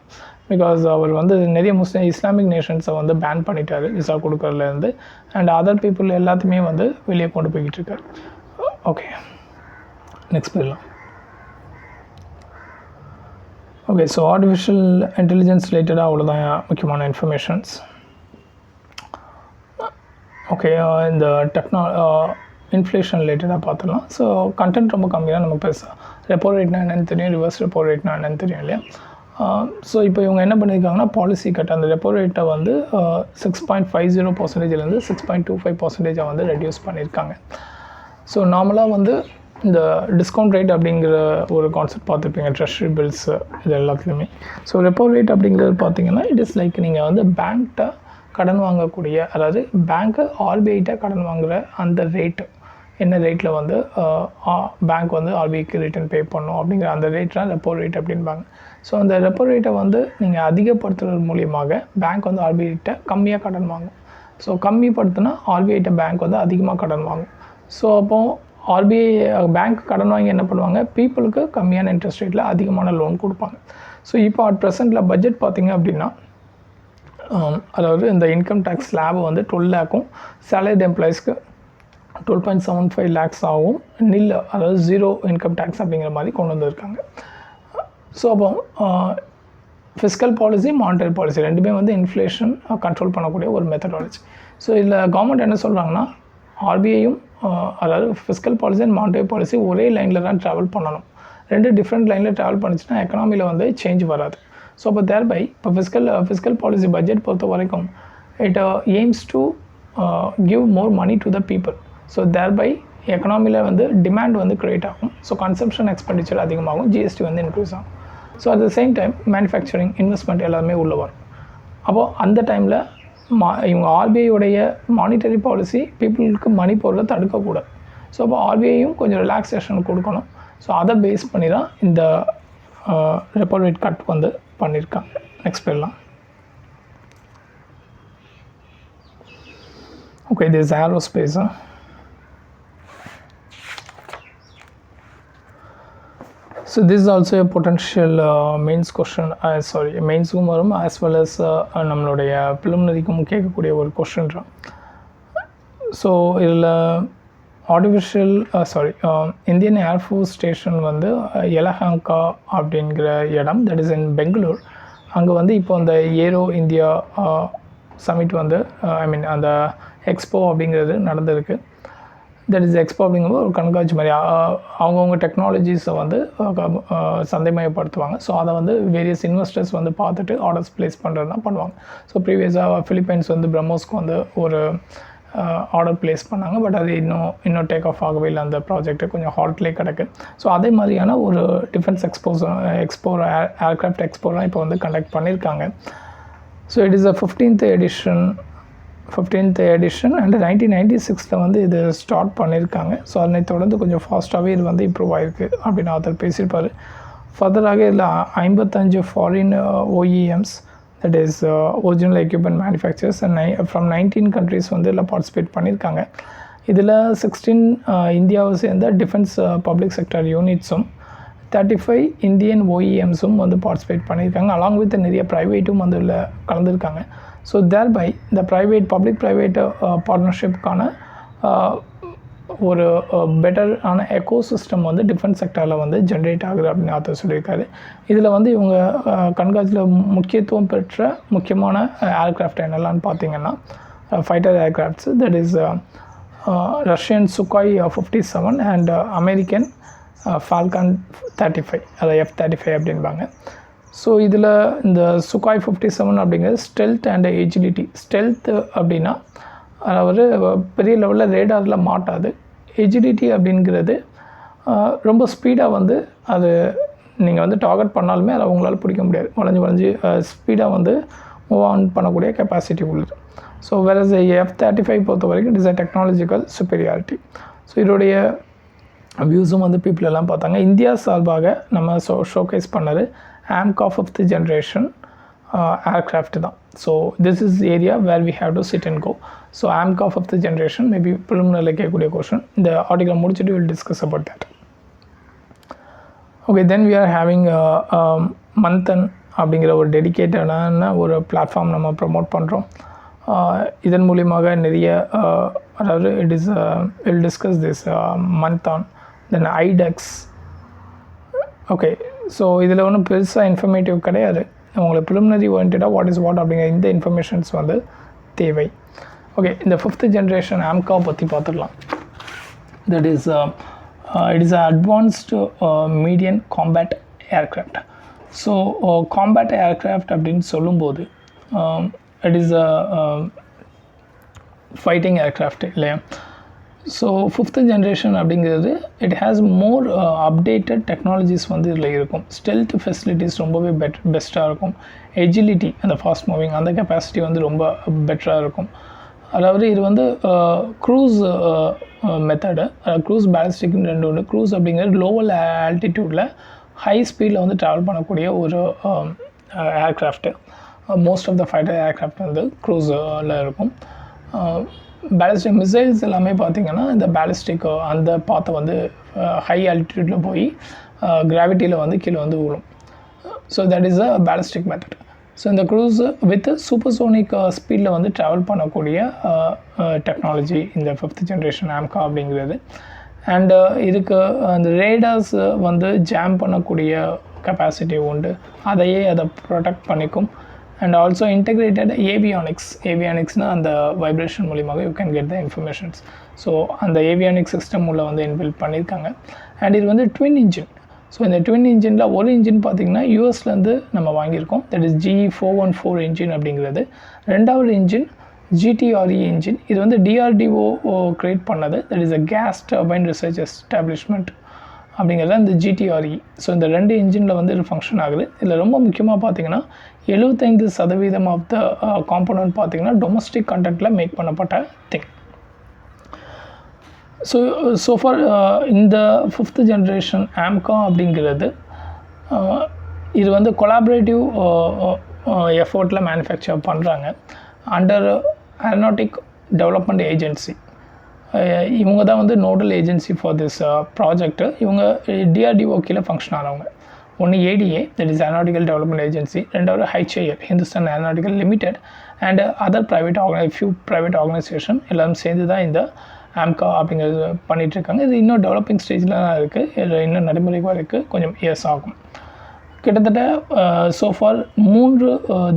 பிகாஸ் அவர் வந்து நிறைய இஸ்லாமிக் நேஷன்ஸை வந்து பேன் பண்ணிட்டார் விசா கொடுக்கறதுலேருந்து. அண்ட் அதர் பீப்புள் எல்லாத்தையுமே வந்து வெளியே கொண்டு போய்கிட்டு இருக்கார். ஓகே, நெக்ஸ்ட் போயிடலாம். ஓகே, ஸோ ஆர்டிஃபிஷியல் இன்டெலிஜென்ஸ் ரிலேட்டடாக அவ்வளோதான் முக்கியமான இன்ஃபர்மேஷன்ஸ். ஓகே, இந்த இன்ஃப்ளேஷன் ரிலேட்டடாக பார்த்துக்கலாம். ஸோ கண்டென்ட் ரொம்ப கம்மியாக நம்ம பேசலாம். ரெப்போ ரேட்னா என்னென்னு தெரியும், ரிவர்ஸ் ரெப்போ ரேட்னா என்னென்னு தெரியும் இல்லையா. ஸோ இப்போ இவங்க என்ன பண்ணியிருக்காங்கன்னா பாலிசி கட் அந்த ரெப்போ ரேட்டை வந்து 6.50% 6.25% வந்து ரெடியூஸ் பண்ணியிருக்காங்க. ஸோ நார்மலாக வந்து இந்த டிஸ்கவுண்ட் ரேட் அப்படிங்கிற ஒரு கான்செப்ட் பார்த்துருப்பீங்க ட்ரெஷரி பில்ஸ் இது எல்லாத்துலேயுமே. ஸோ ரெப்போ ரேட் அப்படிங்கிறது பார்த்தீங்கன்னா இட் இஸ் லைக் நீங்கள் வந்து பேங்க்கிட்ட கடன் வாங்கக்கூடிய, அதாவது பேங்க்கு ஆர்பிஐட்ட கடன் வாங்குகிற அந்த ரேட்டு என்ன ரேட்டில் வந்து பேங்க் வந்து ஆர்பிஐக்கு ரிட்டர்ன் பே பண்ணணும் அப்படிங்கிற அந்த ரேட் தான் ரெப்போ ரேட் அப்படின்பாங்க. ஸோ அந்த ரெப்போ ரேட்டை வந்து நீங்கள் அதிகப்படுத்துறது மூலியமாக பேங்க் வந்து ஆர்பிஐட்ட கம்மியாக கடன் வாங்கும். ஸோ கம்மிப்படுத்தினா ஆர்பிஐட்ட பேங்க் வந்து அதிகமாக கடன் வாங்கும். ஸோ அப்போது ஆர்பிஐ பேங்க் கடன் வாங்கி என்ன பண்ணுவாங்க, பீப்புளுக்கு கம்மியான இன்ட்ரெஸ்ட் ரேட்டில் அதிகமான லோன் கொடுப்பாங்க. ஸோ இப்போ அட் ப்ரெசென்ட்டில் பட்ஜெட் பார்த்திங்க அப்படின்னா அதாவது இந்த இன்கம் டேக்ஸ் ஸ்லாப் வந்து 12 lakhம் சேலரிட் எம்ப்ளாயிஸ்க்கு 12.75 lakhs ஆகும் நில், அதாவது 0 இன்கம் டேக்ஸ் அப்படிங்கிற மாதிரி கொண்டு வந்திருக்காங்க. ஸோ அப்போ ஃபிஸ்கல் பாலிசி மானிட்டரி பாலிசி ரெண்டுமே வந்து இன்ஃப்ளேஷன் கண்ட்ரோல் பண்ணக்கூடிய ஒரு மெத்தடாலஜி. ஸோ இதில் கவர்மெண்ட் என்ன சொல்கிறாங்கன்னா ஆர்பிஐயும் அதாவது fiscal policy and monetary policy ஒரே லைனில் தான் ட்ராவல் பண்ணணும். 2 டிஃப்ரெண்ட் லைனில் ட்ராவல் பண்ணிச்சுன்னா எக்கனாமியில் வந்து சேஞ்ச் வராது. ஸோ அப்போ தேர்பை இப்போ ஃபிஸ்கல் பாலிசி பட்ஜெட் பொறுத்த வரைக்கும் it aims to give more money to the people. So thereby எக்கனாமியில் வந்து டிமாண்ட் வந்து க்ரியேட் ஆகும். ஸோ கன்சம்ஷன் எக்ஸ்பெண்டிச்சர் அதிகமாகும், ஜிஎஸ்டி வந்து இன்க்ரீஸ் ஆகும். So at the same time manufacturing investment எல்லாமே உள்ளே வரும். அப்போது அந்த டைமில் இவங்க ஆர்பிஐயோடைய மானிட்டரி பாலிசி பீப்புளுக்கு மணி போடுறத தடுக்கக்கூடாது. ஸோ அப்போ ஆர்பிஐயும் கொஞ்சம் ரிலாக்ஸேஷன் கொடுக்கணும். ஸோ அதை பேஸ் பண்ணி தான் இந்த ரெப்போ ரேட் கட் வந்து பண்ணியிருக்காங்க. நெக்ஸ்ட் போயிடலாம். ஓகே, இது is aerospace. So this is also a potential mains question, மெயின்ஸுக்கும் வரும் as well as நம்மளுடைய preliminary-க்கும் கேட்கக்கூடிய ஒரு கொஸ்டின் தான். ஸோ இதில் ஆர்டிஃபிஷியல் இந்தியன் ஏர்ஃபோர்ஸ் ஸ்டேஷன் வந்து எலஹங்கா அப்படிங்கிற இடம், தட் இஸ் இன் பெங்களூர். அங்கே வந்து இப்போ அந்த ஏரோ இந்தியா சமிட் வந்து அந்த எக்ஸ்போ அப்படிங்கிறது நடந்திருக்கு. தட் இஸ் எக்ஸ்போ அப்படிங்கும்போது ஒரு கண்காட்சி மாதிரி அவங்கவுங்க டெக்னாலஜிஸை வந்து சந்தைமயப்படுத்துவாங்க. ஸோ அதை வந்து வேரியஸ் இன்வெஸ்டர்ஸ் வந்து பார்த்துட்டு ஆர்டர்ஸ் ப்ளேஸ் பண்ணுறது தான் பண்ணுவாங்க. ஸோ ப்ரீவியஸாக ஃபிலிப்பைன்ஸ் வந்து பிரம்மோஸ்க்கு வந்து ஒரு ஆர்டர் ப்ளேஸ் பண்ணாங்க. பட் அது இன்னும் டேக் ஆஃப் ஆகவே இல்லை, அந்த ப்ராஜெக்ட்டு கொஞ்சம் ஹால்ட்லேயே கிடக்கு. ஸோ அதே மாதிரியான ஒரு டிஃபென்ஸ் எக்ஸ்போ ஏர்க்ராஃப்ட் எக்ஸ்போலாம் இப்போ வந்து கண்டக்ட் பண்ணியிருக்காங்க. So it is a 15th edition and 1996 வந்து இது ஸ்டார்ட் பண்ணியிருக்காங்க. ஸோ அதனை தொடர்ந்து கொஞ்சம் ஃபாஸ்ட்டாகவே இது வந்து இம்ப்ரூவ் ஆகிருக்கு அப்படின்னு ஆத்தர் பேசியிருப்பார். ஃபர்தராக இதில் 55 foreign OEMs, that is original equipment manufacturers from 19 countries வந்து இதில் பார்ட்டிசிபேட் பண்ணியிருக்காங்க. இதில் 16 இந்தியாவை சேர்ந்த டிஃபென்ஸ் பப்ளிக் செக்டர் யூனிட்ஸும் 35 இந்தியன் OEMஸும் வந்து பார்ட்டிசிபேட் பண்ணியிருக்காங்க. அலாங் வித் நிறைய ப்ரைவேட்டும் வந்து இதில் கலந்துருக்காங்க. ஸோ தேர்பை இந்த பப்ளிக் ப்ரைவேட் பார்ட்னர்ஷிப்கான ஒரு பெட்டரான எக்கோசிஸ்டம் வந்து டிஃபென்ஸ் செக்டரில் வந்து ஜென்ரேட் ஆகுது அப்படின்னு ஆத்தர் சொல்லியிருக்காரு. இதில் வந்து இவங்க கண்காட்சியில் முக்கியத்துவம் பெற்ற முக்கியமான ஏர்க்ராஃப்ட் என்னெல்லாம்னு பார்த்தீங்கன்னா fighter aircrafts, that is Russian Sukhoi 57 and American Falcon 35, அதை F-35 அப்படின்பாங்க. ஸோ இதில் இந்த சுகாய் 57 அப்படிங்கிறது ஸ்டெல்த் அண்ட் எஜிலிட்டி. ஸ்டெல்த் அப்படின்னா அதாவது பெரிய லெவலில் ரேடாரில் மாட்டாது, எஜிலிட்டி அப்படிங்கிறது ரொம்ப ஸ்பீடாக வந்து அது நீங்கள் வந்து டார்கெட் பண்ணாலுமே அதை உங்களால் பிடிக்க முடியாது, வளைஞ்சு ஸ்பீடாக வந்து மூவ் ஆன் பண்ணக்கூடிய கெப்பாசிட்டி உள்ளது. ஸோ வேறஸ் F-35 பொறுத்த வரைக்கும் it is a technological superiority. So இதோடைய வியூஸும் வந்து பீப்புள் எல்லாம் பார்த்தாங்க. இந்தியா சார்பாக நம்ம ஷோகேஸ் பண்ணது AMCA 5th ஜென்ரேஷன் ஏர்க்ராஃப்ட் தான். So this is area where we have to sit and go. So AMCA 5th generation maybe ப்ரிலிமினரியில் கேட்கக்கூடிய கொஷின். இந்த ஆர்டிகல் முடிச்சுட்டு will discuss about that. Okay, then we are having Manthan அப்படிங்கிற ஒரு டெடிக்கேட்டடான ஒரு platform நம்ம promote பண்ணுறோம். இதன் மூலியமாக நிறைய அதாவது it is will discuss this Manthan, then iDEX. Okay, so இதில் ஒன்றும் பெருசாக இன்ஃபர்மேட்டிவ் கிடையாது. உங்களுக்கு ப்ரிலிமினரி ஓரியன்டாக வாட் இஸ் வாட் அப்படிங்கிற இந்த இன்ஃபர்மேஷன்ஸ் வந்து தேவை. ஓகே, இந்த 5th ஜென்ரேஷன் AMCA பற்றி பார்த்துக்கலாம். That is it is an advanced medium combat aircraft. So combat aircraft அப்படின்னு சொல்லும்போது it is a fighting aircraft இல்லையா. ஸோ 5th ஜென்ரேஷன் அப்படிங்கிறது it has more updated technologies வந்து இதில் இருக்கும். ஸ்டெல்த் ஃபெசிலிட்டிஸ் ரொம்பவே பெஸ்ட்டாக இருக்கும். எஜிலிட்டி, அந்த ஃபாஸ்ட் மூவிங் அந்த கெப்பாசிட்டி வந்து ரொம்ப பெட்டராக இருக்கும். அதாவது இது வந்து க்ரூஸ் மெத்தடு, க்ரூஸ் பேலிஸ்டிக்னு ரெண்டு ஒன்று. க்ரூஸ் அப்படிங்கிறது லோவல் ஆல்டிடியூடில் ஹை ஸ்பீடில் வந்து ட்ராவல் பண்ணக்கூடிய ஒரு aircraft. Most of the fighter aircraft வந்து க்ரூஸில் இருக்கும். பேலிஸ்டிக் மிசைல்ஸ் எல்லாமே பார்த்திங்கன்னா இந்த பேலிஸ்டிக் அந்த பாத்தை வந்து ஹை ஆல்டிடியூடில் போய் கிராவிட்டியில் வந்து கீழே வந்து விழும். So that is a ballistic method. So இந்த க்ரூஸ் வித் சூப்பர்சோனிக் ஸ்பீடில் வந்து ட்ராவல் பண்ணக்கூடிய டெக்னாலஜி இந்த 5th ஜென்ரேஷன் AMCA அப்படிங்கிறது. அண்டு இதுக்கு அந்த ரேடார்ஸ் வந்து ஜாம் பண்ணக்கூடிய கெப்பாசிட்டி உண்டு, அதையே அதை ப்ரொடெக்ட் பண்ணிக்கும். அண்ட் ஆல்சோ இன்டெகிரேட்டட் ஏவியானிக்ஸ்னால் அந்த வைப்ரேஷன் மூலியமாக you can get the informations. So அந்த ஏவியானிக் சிஸ்டம் உள்ள வந்து இன்பில்ட் பண்ணியிருக்காங்க. அண்ட் இது வந்து ட்வின் இன்ஜின். ஸோ இந்த ட்வின் இன்ஜினில் ஒரு இன்ஜின் பார்த்திங்கன்னா யூஎஸ்லேருந்து நம்ம வாங்கியிருக்கோம். தட் இஸ் GE414 இன்ஜின் அப்படிங்கிறது. ரெண்டாவது இன்ஜின் GTRE இன்ஜின். இது வந்து DRDO க்ரியேட் பண்ணது. That is a gas turbine research establishment அப்படிங்கிறது இந்த GTRE. ஸோ இந்த ரெண்டு இன்ஜினில் வந்து இது ஃபங்க்ஷன் ஆகுது. இதில் ரொம்ப முக்கியமாக பார்த்திங்கன்னா 75% ஆஃப் த காம்போனன்ட் பார்த்திங்கன்னா டொமஸ்டிக் கண்டென்ட்டில் மேக் பண்ணப்பட்ட திங். ஸோ ஃபார் இந்த 5th ஜென்ரேஷன் AMCA அப்படிங்கிறது இது வந்து கொலாபரேட்டிவ் எஃபோர்ட்டில் மேனுஃபேக்சர் பண்ணுறாங்க அண்டர் ஏரோநாட்டிக் டெவலப்மெண்ட் ஏஜென்சி. இவங்க தான் வந்து nodal agency for this project. இவங்க DRDO கீழே ஃபங்க்ஷன் ஆனவங்க. ஒன்று ADA, that is aeronautical development agency. ரெண்டாவது HAL, Hindustan aeronautical limited. And other few private organisation எல்லோரும் சேர்ந்து தான் இந்த AMCA அப்படிங்கிறது பண்ணிகிட்ருக்காங்க. இது இன்னும் டெவலப்பிங் ஸ்டேஜில் தான் இருக்குது. இது இன்னும் நடைமுறைக்கு இருக்குது, கொஞ்சம் இயர்ஸ் ஆகும். கிட்டத்தட்ட சோஃபார் 3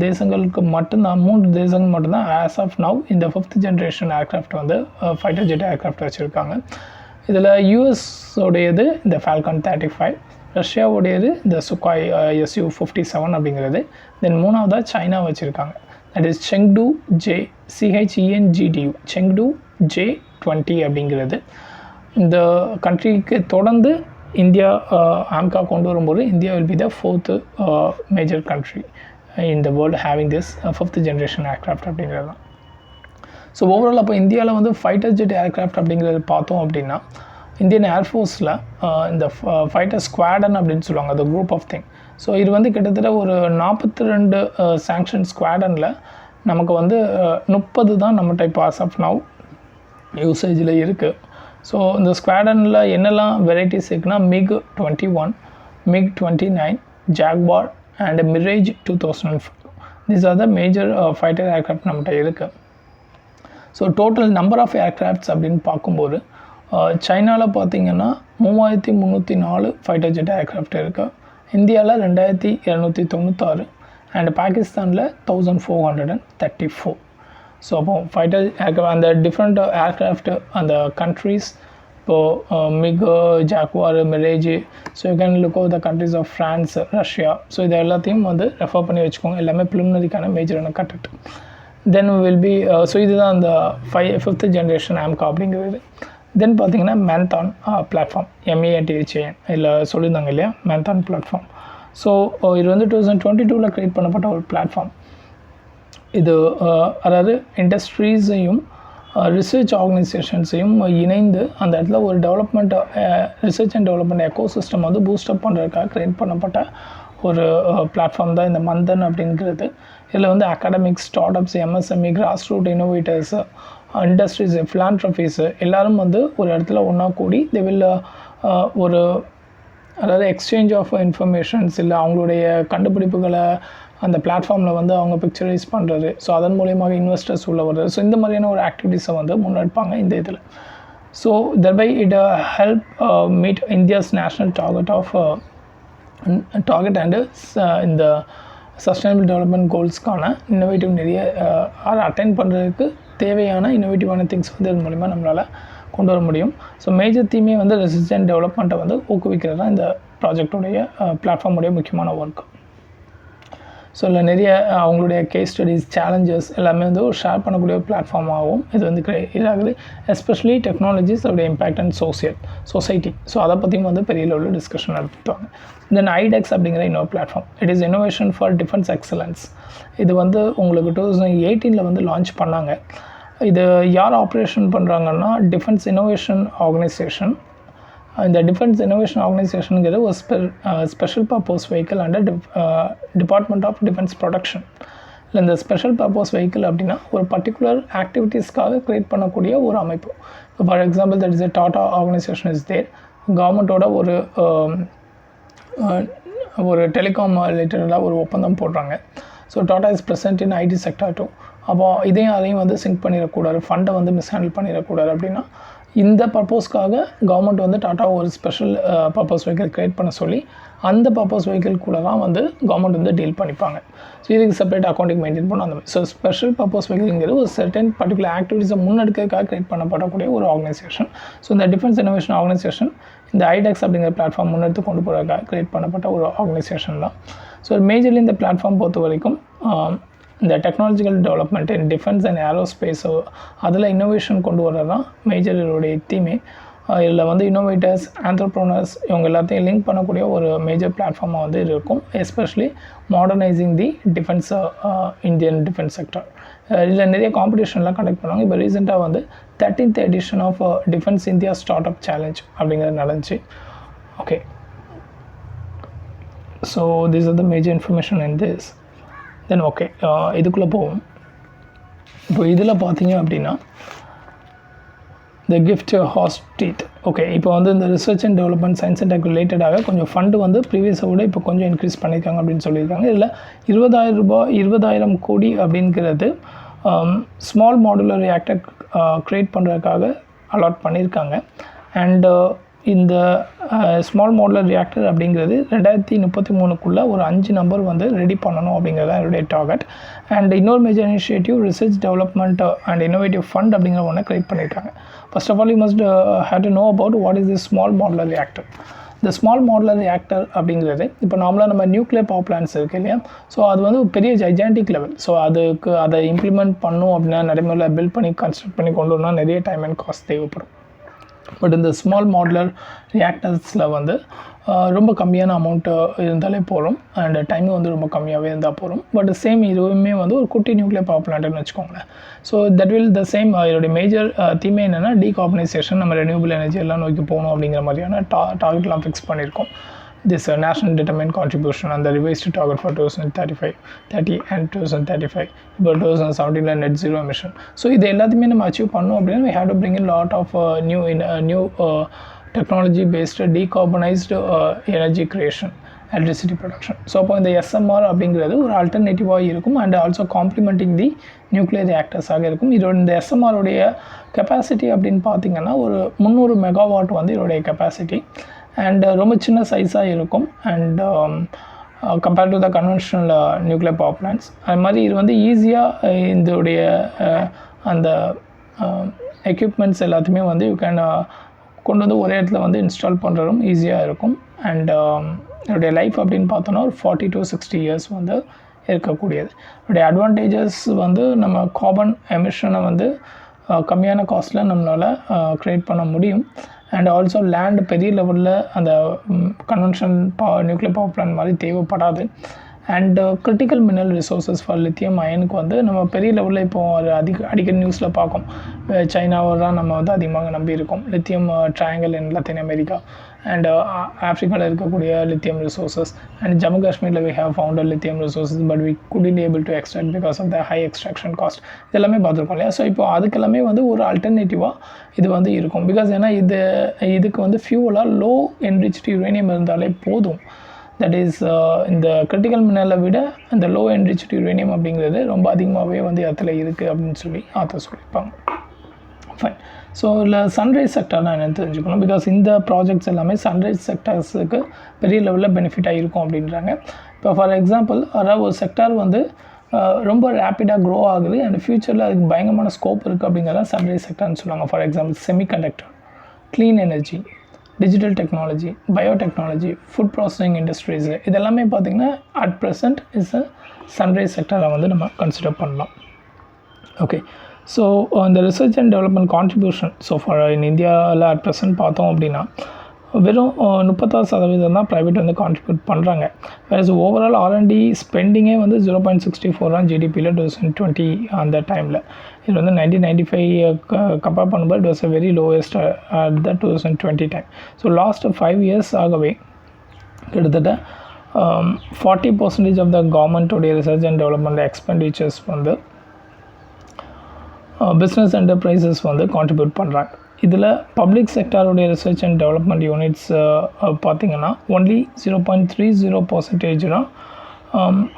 தேசங்கள் மட்டும்தான் ஆஸ் ஆஃப் நவ் இந்த 5th ஜென்ரேஷன் ஏர்க்ராஃப்ட் வந்து ஃபைட்டர் ஜெட் ஏர்க்ராஃப்ட் வச்சுருக்காங்க. இதில் யூஎஸ்ஸோடையது இந்த ஃபால்கன் 35, ரஷ்யாவுடையது இந்த சுக்காய் Su-57 அப்படிங்கிறது. தென் மூணாவதாக சைனா வச்சுருக்காங்க. That is Chengdu CHENGDU, Chengdu J-20 அப்படிங்கிறது. இந்த கண்ட்ரிக்கு தொடர்ந்து இந்தியா AMCA கொண்டு வரும்போது India will be the 4th major country in the world having this 5th generation aircraft அப்படிங்கிறது தான். ஸோ ஓவரால் அப்போ இந்தியாவில் வந்து ஃபைட்டர் ஜெட் ஏர்க்ராஃப்ட் அப்படிங்கிறது பார்த்தோம் அப்படின்னா இந்தியன் ஏர்ஃபோர்ஸில் இந்த ஃபைட்டர் ஸ்குவாடன் அப்படின்னு சொல்லுவாங்க, அது குரூப் ஆஃப் திங். ஸோ இது வந்து கிட்டத்தட்ட ஒரு 42 சாங்ஷன் ஸ்குவாடனில் நமக்கு வந்து 30 தான் நம்மகிட்ட இப்போ ஆஸ் ஆஃப் நவ் யூசேஜில் இருக்குது. ஸோ இந்த ஸ்குவாடனில் என்னெல்லாம் வெரைட்டிஸ் இருக்குன்னா MiG-21, MiG-29, Jaguar அண்ட் Mirage 2005. These are the major fighter aircraft நம்மகிட்ட இருக்குது. So total number of aircrafts அப்படின்னு பார்க்கும்போது சைனாவில் பார்த்திங்கன்னா 3304 ஃபைட்டர் ஜெட் ஏர்க்ராஃப்ட் இருக்குது. இந்தியாவில் 2296 அண்ட் பாகிஸ்தானில் 1434. ஸோ அப்போ ஃபைட்டர் ஏர்க்ராஃப்ட் அந்த டிஃப்ரெண்ட் ஏர்க்ராஃப்ட் அந்த கண்ட்ரீஸ் இப்போது MiG, Jaguar, Mirage. So you can look over the countries of France, Russia. So இது எல்லாத்தையும் வந்து ரெஃபர் பண்ணி வச்சுக்கோங்க. எல்லாமே ப்ரிலிமினரிக்கான மேஜரான content. Then will be so இதுதான் அந்த 5th ஜென்ரேஷன் AMCA அப்படிங்கிறது. தென் பார்த்தீங்கன்னா மேந்தான் பிளாட்ஃபார்ம் MEATHAN இதில் சொல்லியிருந்தாங்க இல்லையா, மேந்தான் பிளாட்ஃபார்ம். ஸோ இது வந்து 2022 க்ரியேட் பண்ணப்பட்ட ஒரு பிளாட்ஃபார்ம். இது அதாவது இண்டஸ்ட்ரீஸையும் ரிசர்ச் ஆர்கனைசேஷன்ஸையும் இணைந்து அந்த இடத்துல ஒரு development research and development ecosystem வந்து பூஸ்டப் பண்ணுறதுக்காக க்ரியேட் பண்ணப்பட்ட ஒரு பிளாட்ஃபார்ம் தான் இந்த மந்தன் அப்படிங்கிறது. இதில் வந்து academics, startups, MSME, grass root innovators, industries, philanthropies எல்லாரும் வந்து ஒரு இடத்துல ஒன்றா கூடி தே வில் ஒரு அதாவது எக்ஸ்சேஞ்ச் ஆஃப் இன்ஃபர்மேஷன்ஸ் இல்லை அவங்களுடைய கண்டுபிடிப்புகளை அந்த பிளாட்ஃபார்மில் வந்து அவங்க பிக்சரைஸ் பண்ணுறது, ஸோ அதன் மூலியமாக இன்வெஸ்டர்ஸ் உள்ள வருது. ஸோ இந்த மாதிரியான ஒரு ஆக்டிவிட்டீஸை வந்து முன்னெடுப்பாங்க இந்த இதில். So thereby it help meet India's national target and இந்த சஸ்டைனபிள் டெவலப்மெண்ட் கோல்ஸ்க்கான இன்னோவேட்டிவ் நிறைய அதை அட்டைன் பண்ணுறதுக்கு தேவையான இன்னோவேட்டிவான திங்ஸ் வந்து இது மூலிமா நம்மளால் கொண்டு வர முடியும். ஸோ மேஜர் தீமே வந்து ரிசர்ச் அண்ட் டெவலப்மெண்ட்டை வந்து ஊக்குவிக்கிறது தான் இந்த ப்ராஜெக்டுடைய பிளாட்ஃபார்முடைய முக்கியமான ஒர்க். ஸோ இல்லை நிறைய அவங்களுடைய கேஸ் ஸ்டடீஸ், சேலஞ்சஸ் எல்லாமே வந்து ஒரு ஷேர் பண்ணக்கூடிய ஒரு பிளாட்ஃபார்மாகவும் இது வந்து இதாகுது. எஸ்பெஷலி டெக்னாலஜிஸ் அதோடைய இம்பேக்ட் அண்ட் சொசைட்டி. ஸோ அதை பற்றியும் வந்து பெரிய லெவலில் டிஸ்கஷன் நடத்துவாங்க. தென் IDEX அப்படிங்கிற இன்னொரு platform, it is innovation for defence excellence. இது வந்து உங்களுக்கு 2018 வந்து லான்ச் பண்ணாங்க. இது யார் ஆப்ரேஷன் பண்ணுறாங்கன்னா டிஃபென்ஸ் இன்னோவேஷன் ஆர்கனைசேஷன். இந்த டிஃபென்ஸ் இன்னோவேஷன் ஆர்கனைசேஷனுங்கிறது ஒரு special purpose vehicle under department of defence production. இல்லை இந்த ஸ்பெஷல் பர்பஸ் வெஹிக்கிள் அப்படின்னா ஒரு பர்டிகுலர் ஆக்டிவிட்டீஸ்க்காக க்ரியேட் பண்ணக்கூடிய ஒரு அமைப்பு. For example that is a Tata organisation is there. கவர்மெண்ட்டோட ஒரு டெலிகாம் ரிலேட்டடாக ஒரு ஒப்பந்தம் போடுறாங்க. So Tata is present in IT sector too. அப்போ அதையும் வந்து சிங்க் பண்ணிடக்கூடாது, ஃபண்டை வந்து மிஸ்ஹேண்டில் பண்ணிடக்கூடாது. அப்படின்னா இந்த பர்பஸ்க்காக கவர்மெண்ட் வந்து டாட்டா ஒரு ஸ்பெஷல் பர்பஸ் வெஹிக்கிள் க்ரியேட் பண்ண சொல்லி அந்த பர்பஸ் வெஹிக்கிள்குள்ள தான் வந்து கவர்மெண்ட் வந்து டீல் பண்ணிப்பாங்க. ஸோ இதுக்கு செப்பரேட் அக்கௌண்டிங் மெயின்டைன் பண்ணணும் அந்த மாதிரி. ஸோ ஸ்பெஷல் பர்பஸ் வெஹிக்கிள்ங்கிறது ஒரு சர்டன் பர்டிகுலர் ஆக்டிவிட்டீஸை முன்னெடுக்கிறதுக்காக க்ரியேட் பண்ணப்படக்கூடிய ஒரு ஆர்கனைசேஷன். ஸோ இந்த டிஃபென்ஸ் இன்னோவேஷன் ஆர்கனைசேஷன் இந்த IDEX அப்படிங்கிற பிளாட்ஃபார்ம் முன்னெடுத்து கொண்டு போகிறதுக்காக க்ரியேட் பண்ணப்பட்ட ஒரு ஆர்கனைசேஷன் தான். ஸோ மேஜர்லி இந்த பிளாட்ஃபார்ம் பொறுத்த வரைக்கும் இந்த technological development in defence and ஏரோஸ்பேஸோ அதில் இன்னோவேஷன் கொண்டு வர்றது தான் மேஜர் இதோடைய தீமே. இதில் வந்து இன்னோவேட்டர்ஸ், ஆண்டர்ப்ரோனர்ஸ் இவங்க எல்லாத்தையும் லிங்க் பண்ணக்கூடிய ஒரு மேஜர் பிளாட்ஃபார்மாக வந்து இருக்கும். Especially modernising the defence Indian defence sector. இதில் நிறைய காம்படிஷன்லாம் கண்டக்ட் பண்ணுவாங்க. இப்போ ரீசெண்டாக வந்து 13th edition of defence India start up challenge அப்படிங்கிறது நடந்துச்சு. Okay, so this are the major information in this. Then okay, இதுக்குள்ளே போவோம். இப்போ இதில் பார்த்தீங்க அப்படின்னா த கிஃப்ட் ஹாஸ்டீட். ஓகே, இப்போ வந்து இந்த research and development science and tech ரிலேட்டடாக கொஞ்சம் ஃபண்டு வந்து ப்ரீவியஸை விட இப்போ கொஞ்சம் இன்க்ரீஸ் பண்ணியிருக்காங்க அப்படின்னு சொல்லியிருக்காங்க. இதில் 20,000 கோடி அப்படிங்கிறது ஸ்மால் மாடுலர் ரியாக்டர் க்ரியேட் பண்ணுறதுக்காக அலாட் பண்ணியிருக்காங்க. அண்டு இந்த ஸ்மால் மாடுலர் ரியாக்டர் அப்படிங்கிறது 2033 ஒரு 5 நம்பர் வந்து ரெடி பண்ணணும் அப்படிங்கிறது தான் என்னுடைய டார்கெட். அண்ட் இன்னொரு major initiative research development and innovative fund அப்படிங்கிற ஒன்று க்ரியேட் பண்ணியிருக்காங்க. First of all you must have to know about what is the small modular reactor. இந்த ஸ்மால் மாடுலர் ரியாக்டர் அப்படிங்கிறது இப்போ நார்மலாக நம்ம நியூக்ளியர் பவர் பிளான்ஸ் இருக்குது இல்லையா, ஸோ அது வந்து ஒரு பெரிய ஜைஜாண்டிக் லெவல். ஸோ அதை இம்ப்ளிமெண்ட் பண்ணும் அப்படின்னா நடைமுறையில் பில்ட் பண்ணி கன்ஸ்ட்ரக்ட் பண்ணி கொண்டு வரணும்னா நிறைய டைம் அண்ட் காஸ்ட் தேவைப்படும். பட் இந்த ஸ்மால் மாடுலர் ரியாக்டர்ஸில் வந்து ரொம்ப கம்மியான அமௌண்ட்டு இருந்தாலே போகிறோம் அண்ட் டைமும் வந்து ரொம்ப கம்மியாகவே இருந்தால் போகிறோம். பட் சேம் இதுவுமே வந்து ஒரு குட்டி நியூக்ளியர் பவர் பிளான்ட்னு வச்சுக்கோங்களேன். So that will the same. இதோடைய மேஜர் தீமே என்னென்னா டீகார்பனைசேஷன், நம்ம ரெனியூபிள் எனர்ஜி எல்லாம் நோக்கி போகணும் அப்படிங்கிற மாதிரியான டார்கெட்லாம் ஃபிக்ஸ் பண்ணியிருக்கோம். This national determined contribution and the revised target for 2030 and 2035 about 2017 net zero emission. So இது எல்லாத்தையுமே நம்ம அச்சீவ் பண்ணோம் அப்படின்னா we have to bring in lot of new technology based decarbonized energy creation, electricity production. So அப்போ இந்த SMR அப்படிங்கிறது ஒரு ஆல்டர்னேட்டிவாக இருக்கும் and also complementing the nuclear ரியாக்டர்ஸாக இருக்கும். இதோட இந்த SMRோடைய கெப்பாசிட்டி அப்படின்னு பார்த்தீங்கன்னா ஒரு 300 மெகாவாட் வந்து இதோடைய கெப்பாசிட்டி அண்ட் ரொம்ப சின்ன சைஸாக இருக்கும். And compared to the conventional nuclear power plants அது மாதிரி இது வந்து ஈஸியாக இதோடைய அந்த எக்யூப்மெண்ட்ஸ் எல்லாத்தையுமே வந்து யூ கேன் கொண்டு வந்து ஒரே இடத்துல வந்து இன்ஸ்டால் பண்ணுறதும் ஈஸியாக இருக்கும். அண்ட் இதோடைய லைஃப் அப்படின்னு பார்த்தோன்னா ஒரு 40 to 60 இயர்ஸ் வந்து இருக்கக்கூடியது. இதோடைய அட்வான்டேஜஸ் வந்து நம்ம கார்பன் எமிஷனை வந்து கம்மியான காஸ்ட்டில் நம்மளால் க்ரியேட் பண்ண முடியும். அண்ட் ஆல்சோ லேண்ட் பெரிய லெவலில் அந்த கன்வென்ஷன் நியூக்ளியர் பவர் பிளான்ட் மாதிரி தேவைப்படாது. And critical mineral resources for lithium அயனுக்கு வந்து நம்ம பெரிய லெவலில் இப்போது ஒரு அடிக்கடி நியூஸில் பார்க்கும், சைனாவை தான் நம்ம வந்து அதிகமாக நம்பி இருக்கோம். Lithium triangle in Latin America and ஆஃப்ரிக்காவில் இருக்கக்கூடிய லித்தியம் ரிசோர்ஸஸ் அண்ட் ஜம்மு காஷ்மீரில் we have founded lithium resources but we couldn't able to extract because of the high extraction cost. இதெல்லாமே பார்த்துருக்கோம் இல்லையா. ஸோ இப்போ அதுக்கெல்லாமே வந்து ஒரு அல்டர்னேட்டிவாக இது வந்து இருக்கும். பிகாஸ் ஏன்னா இதுக்கு வந்து ஃபியூவலாக லோ என்ரிச்டு யுரேனியம் இருந்தாலே போதும். தட் இஸ் இந்த கிரிட்டிக்கல் மினரலை விட இந்த லோ என்ரிச்டு யுரேனியம் அப்படிங்கிறது ரொம்ப அதிகமாகவே வந்து இடத்துல இருக்குது அப்படின்னு சொல்லி ஆத்தர் சொல்லியிருப்பாங்க. ஃபைன். ஸோ இல்லை சன்ரைஸ் செக்டர்னால் என்னென்னு தெரிஞ்சுக்கணும். பிகாஸ் இந்த ப்ராஜெக்ட்ஸ் எல்லாமே சன்ரைஸ் செக்டர்ஸுக்கு பெரிய லெவலில் பெனிஃபிட்டாக இருக்கும் அப்படின்றாங்க. இப்போ ஃபார் எக்ஸாம்பிள் அதாவது ஒரு செக்டார் வந்து ரொம்ப ரேப்பிடாக க்ரோ ஆகுது அண்ட் ஃப்யூச்சரில் அதுக்கு பயங்கரமான ஸ்கோப் இருக்குது அப்படிங்கிறத சன்ரைஸ் செக்டர்னு சொல்லுவாங்க. For example semiconductor, clean energy, digital technology, biotechnology, food processing industries இதெல்லாமே பார்த்திங்கன்னா at present is a sunrise செக்டரை வந்து நம்ம கன்சிடர் பண்ணலாம். ஓகே. ஸோ இந்த research and development contribution so for in இந்தியாவில் அட் ப்ரெசென்ட் பார்த்தோம் அப்படின்னா வெறும் 36% தான் ப்ரைவேட் வந்து கான்ட்ரிபியூட் பண்ணுறாங்க. வேறு ஓவரால் R&D ஸ்பெண்டிங்கே வந்து 0.64 தான் ஜிடிபியில் 2020 அந்த டைமில். இது வந்து 1995 கம்பேர் பண்ணும்போது it was a very lowest at the 2020 time. So last 5 years ஆகவே கிட்டத்தட்ட 40% ஆஃப் த கவர்மெண்ட்டோடைய ரிசர்ச் அண்ட் டெவலப்மெண்ட் எக்ஸ்பெண்டிச்சர்ஸ் வந்து பிஸ்னஸ் என்டர்பிரைசஸ் வந்து கான்ட்ரிபியூட் பண்ணுறாங்க. இதில் பப்ளிக் செக்டாருடைய ரிசர்ச் அண்ட் டெவலப்மெண்ட் யூனிட்ஸ் பார்த்திங்கன்னா ஒன்லி 0.30% தான்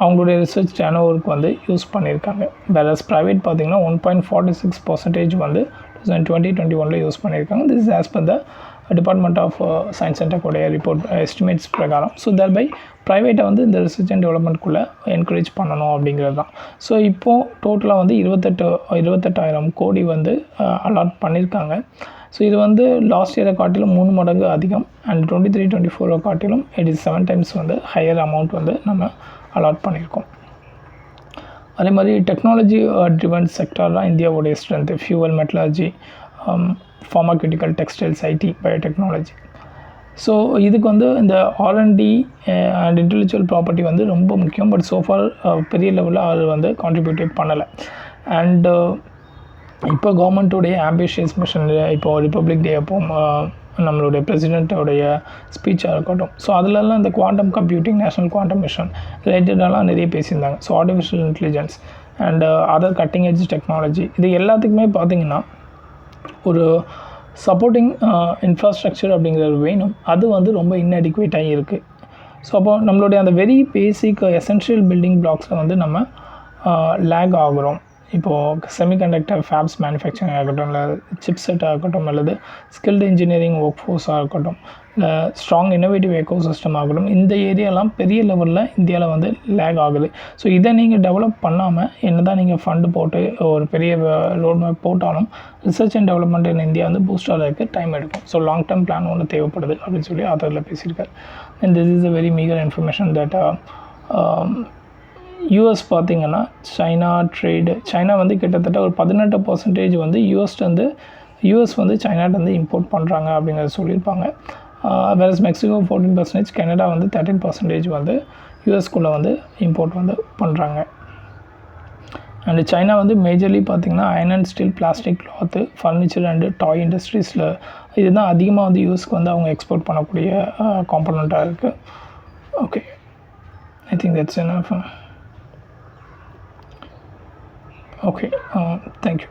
அவங்களுடைய ரிசர்ச் டர்னோவருக்கு வந்து யூஸ் பண்ணியிருக்காங்க. வேறஸ் ப்ரைவேட் பார்த்திங்கன்னா 1.46% வந்து 2020-21 யூஸ் பண்ணியிருக்காங்க. This is as per the department of science and technology report estimates பிரகாரம். ஸோ தர்பை ப்ரைவேட்டை வந்து இந்த ரிசர்ச் அண்ட் டெவலப்மெண்ட்குள்ளே என்கரேஜ் பண்ணணும் அப்படிங்கிறது தான். ஸோ இப்போது டோட்டலாக வந்து 28,000 கோடி வந்து அலாட் பண்ணியிருக்காங்க. ஸோ இது வந்து லாஸ்ட் இயரை காட்டிலும் 3 மடங்கு அதிகம் அண்ட் 23-24 காட்டிலும் இட் இஸ் 7 டைம்ஸ் வந்து ஹையர் அமௌண்ட் வந்து நம்ம அலாட் பண்ணியிருக்கோம். அதே மாதிரி டெக்னாலஜி ட்ரிவன் செக்டார் தான் இந்தியாவுடைய strength. Fuel, metallurgy, pharmaceutical, textiles, IT, biotechnology. So இதுக்கு வந்து இந்த R&D அண்ட் இன்டெலெக்சுவல் ப்ராப்பர்ட்டி வந்து ரொம்ப முக்கியம். பட் சோஃபார் பெரிய லெவலில் அது வந்து கான்ட்ரிபியூட்டே பண்ணலை. அண்டு இப்போ கவர்மெண்ட்டுடைய ஆம்பிஷியஸ் மிஷன், இப்போது ரிப்பப்ளிக் டே அப்போ நம்மளுடைய பிரசிடெண்ட்டோடைய ஸ்பீச்சாக இருக்கட்டும், ஸோ அதிலெல்லாம் இந்த quantum computing, national quantum mission ரிலேட்டடெல்லாம் நிறைய பேசியிருந்தாங்க. So artificial intelligence and other cutting edge technology இது எல்லாத்துக்குமே பார்த்திங்கன்னா ஒரு சப்போர்ட்டிங் இன்ஃப்ராஸ்ட்ரக்சர் அப்படிங்கிறது வேணும். அது வந்து ரொம்ப இன்அடிக்குவேட்டாக இருக்குது. ஸோ அப்போ நம்மளுடைய அந்த வெரி பேசிக் எசென்ஷியல் பில்டிங் பிளாக்ஸில் வந்து நம்ம லேக் ஆகிறோம். இப்போது செமிகண்டக்டர் ஃபேப்ஸ் மேனுஃபேக்சரிங் ஆகட்டும், இல்லை சிப்செட் ஆகட்டும், அல்லது ஸ்கில்டு இன்ஜினியரிங் ஒர்க் ஃபோர்ஸாக இருக்கட்டும், இல்லை ஸ்ட்ராங் இன்னோவேட்டிவ் எக்கோ சிஸ்டம் ஆகட்டும், இந்த ஏரியாலாம் பெரிய லெவலில் இந்தியாவில் வந்து லேக் ஆகுது. ஸோ இதை நீங்கள் டெவலப் பண்ணாமல் என்ன தான் நீங்கள் ஃபண்டு போட்டு ஒரு பெரிய ரோட் மேப் போட்டாலும் research and development in India வந்து பூஸ்ட் ஆகிறதுக்கு டைம் எடுக்கும். ஸோ லாங் டேர்ம் பிளான் ஒன்று தேவைப்படுது அப்படின்னு சொல்லி ஆத்தரில் பேசியிருக்காரு. And this is a very meagre information that US பார்த்திங்கன்னா சைனா வந்து கிட்டத்தட்ட ஒரு 18% வந்து யூஎஸ் வந்து சைனாட்டேருந்து இம்போர்ட் பண்ணுறாங்க அப்படிங்கிறத சொல்லியிருப்பாங்க. வேறஸ் மெக்சிகோ 14%, கனடா வந்து 13% வந்து யூஎஸ்குள்ளே வந்து இம்போர்ட் வந்து பண்ணுறாங்க. அண்டு சைனா வந்து மேஜர்லி பார்த்திங்கன்னா iron and steel, plastic, cloth, furniture and toy இண்டஸ்ட்ரீஸில் இதுதான் அதிகமாக வந்து யூஎஸ்க்கு வந்து அவங்க எக்ஸ்போர்ட் பண்ணக்கூடிய காம்பனண்ட்டாக இருக்குது. Okay, I think that's enough. Okay, thank you.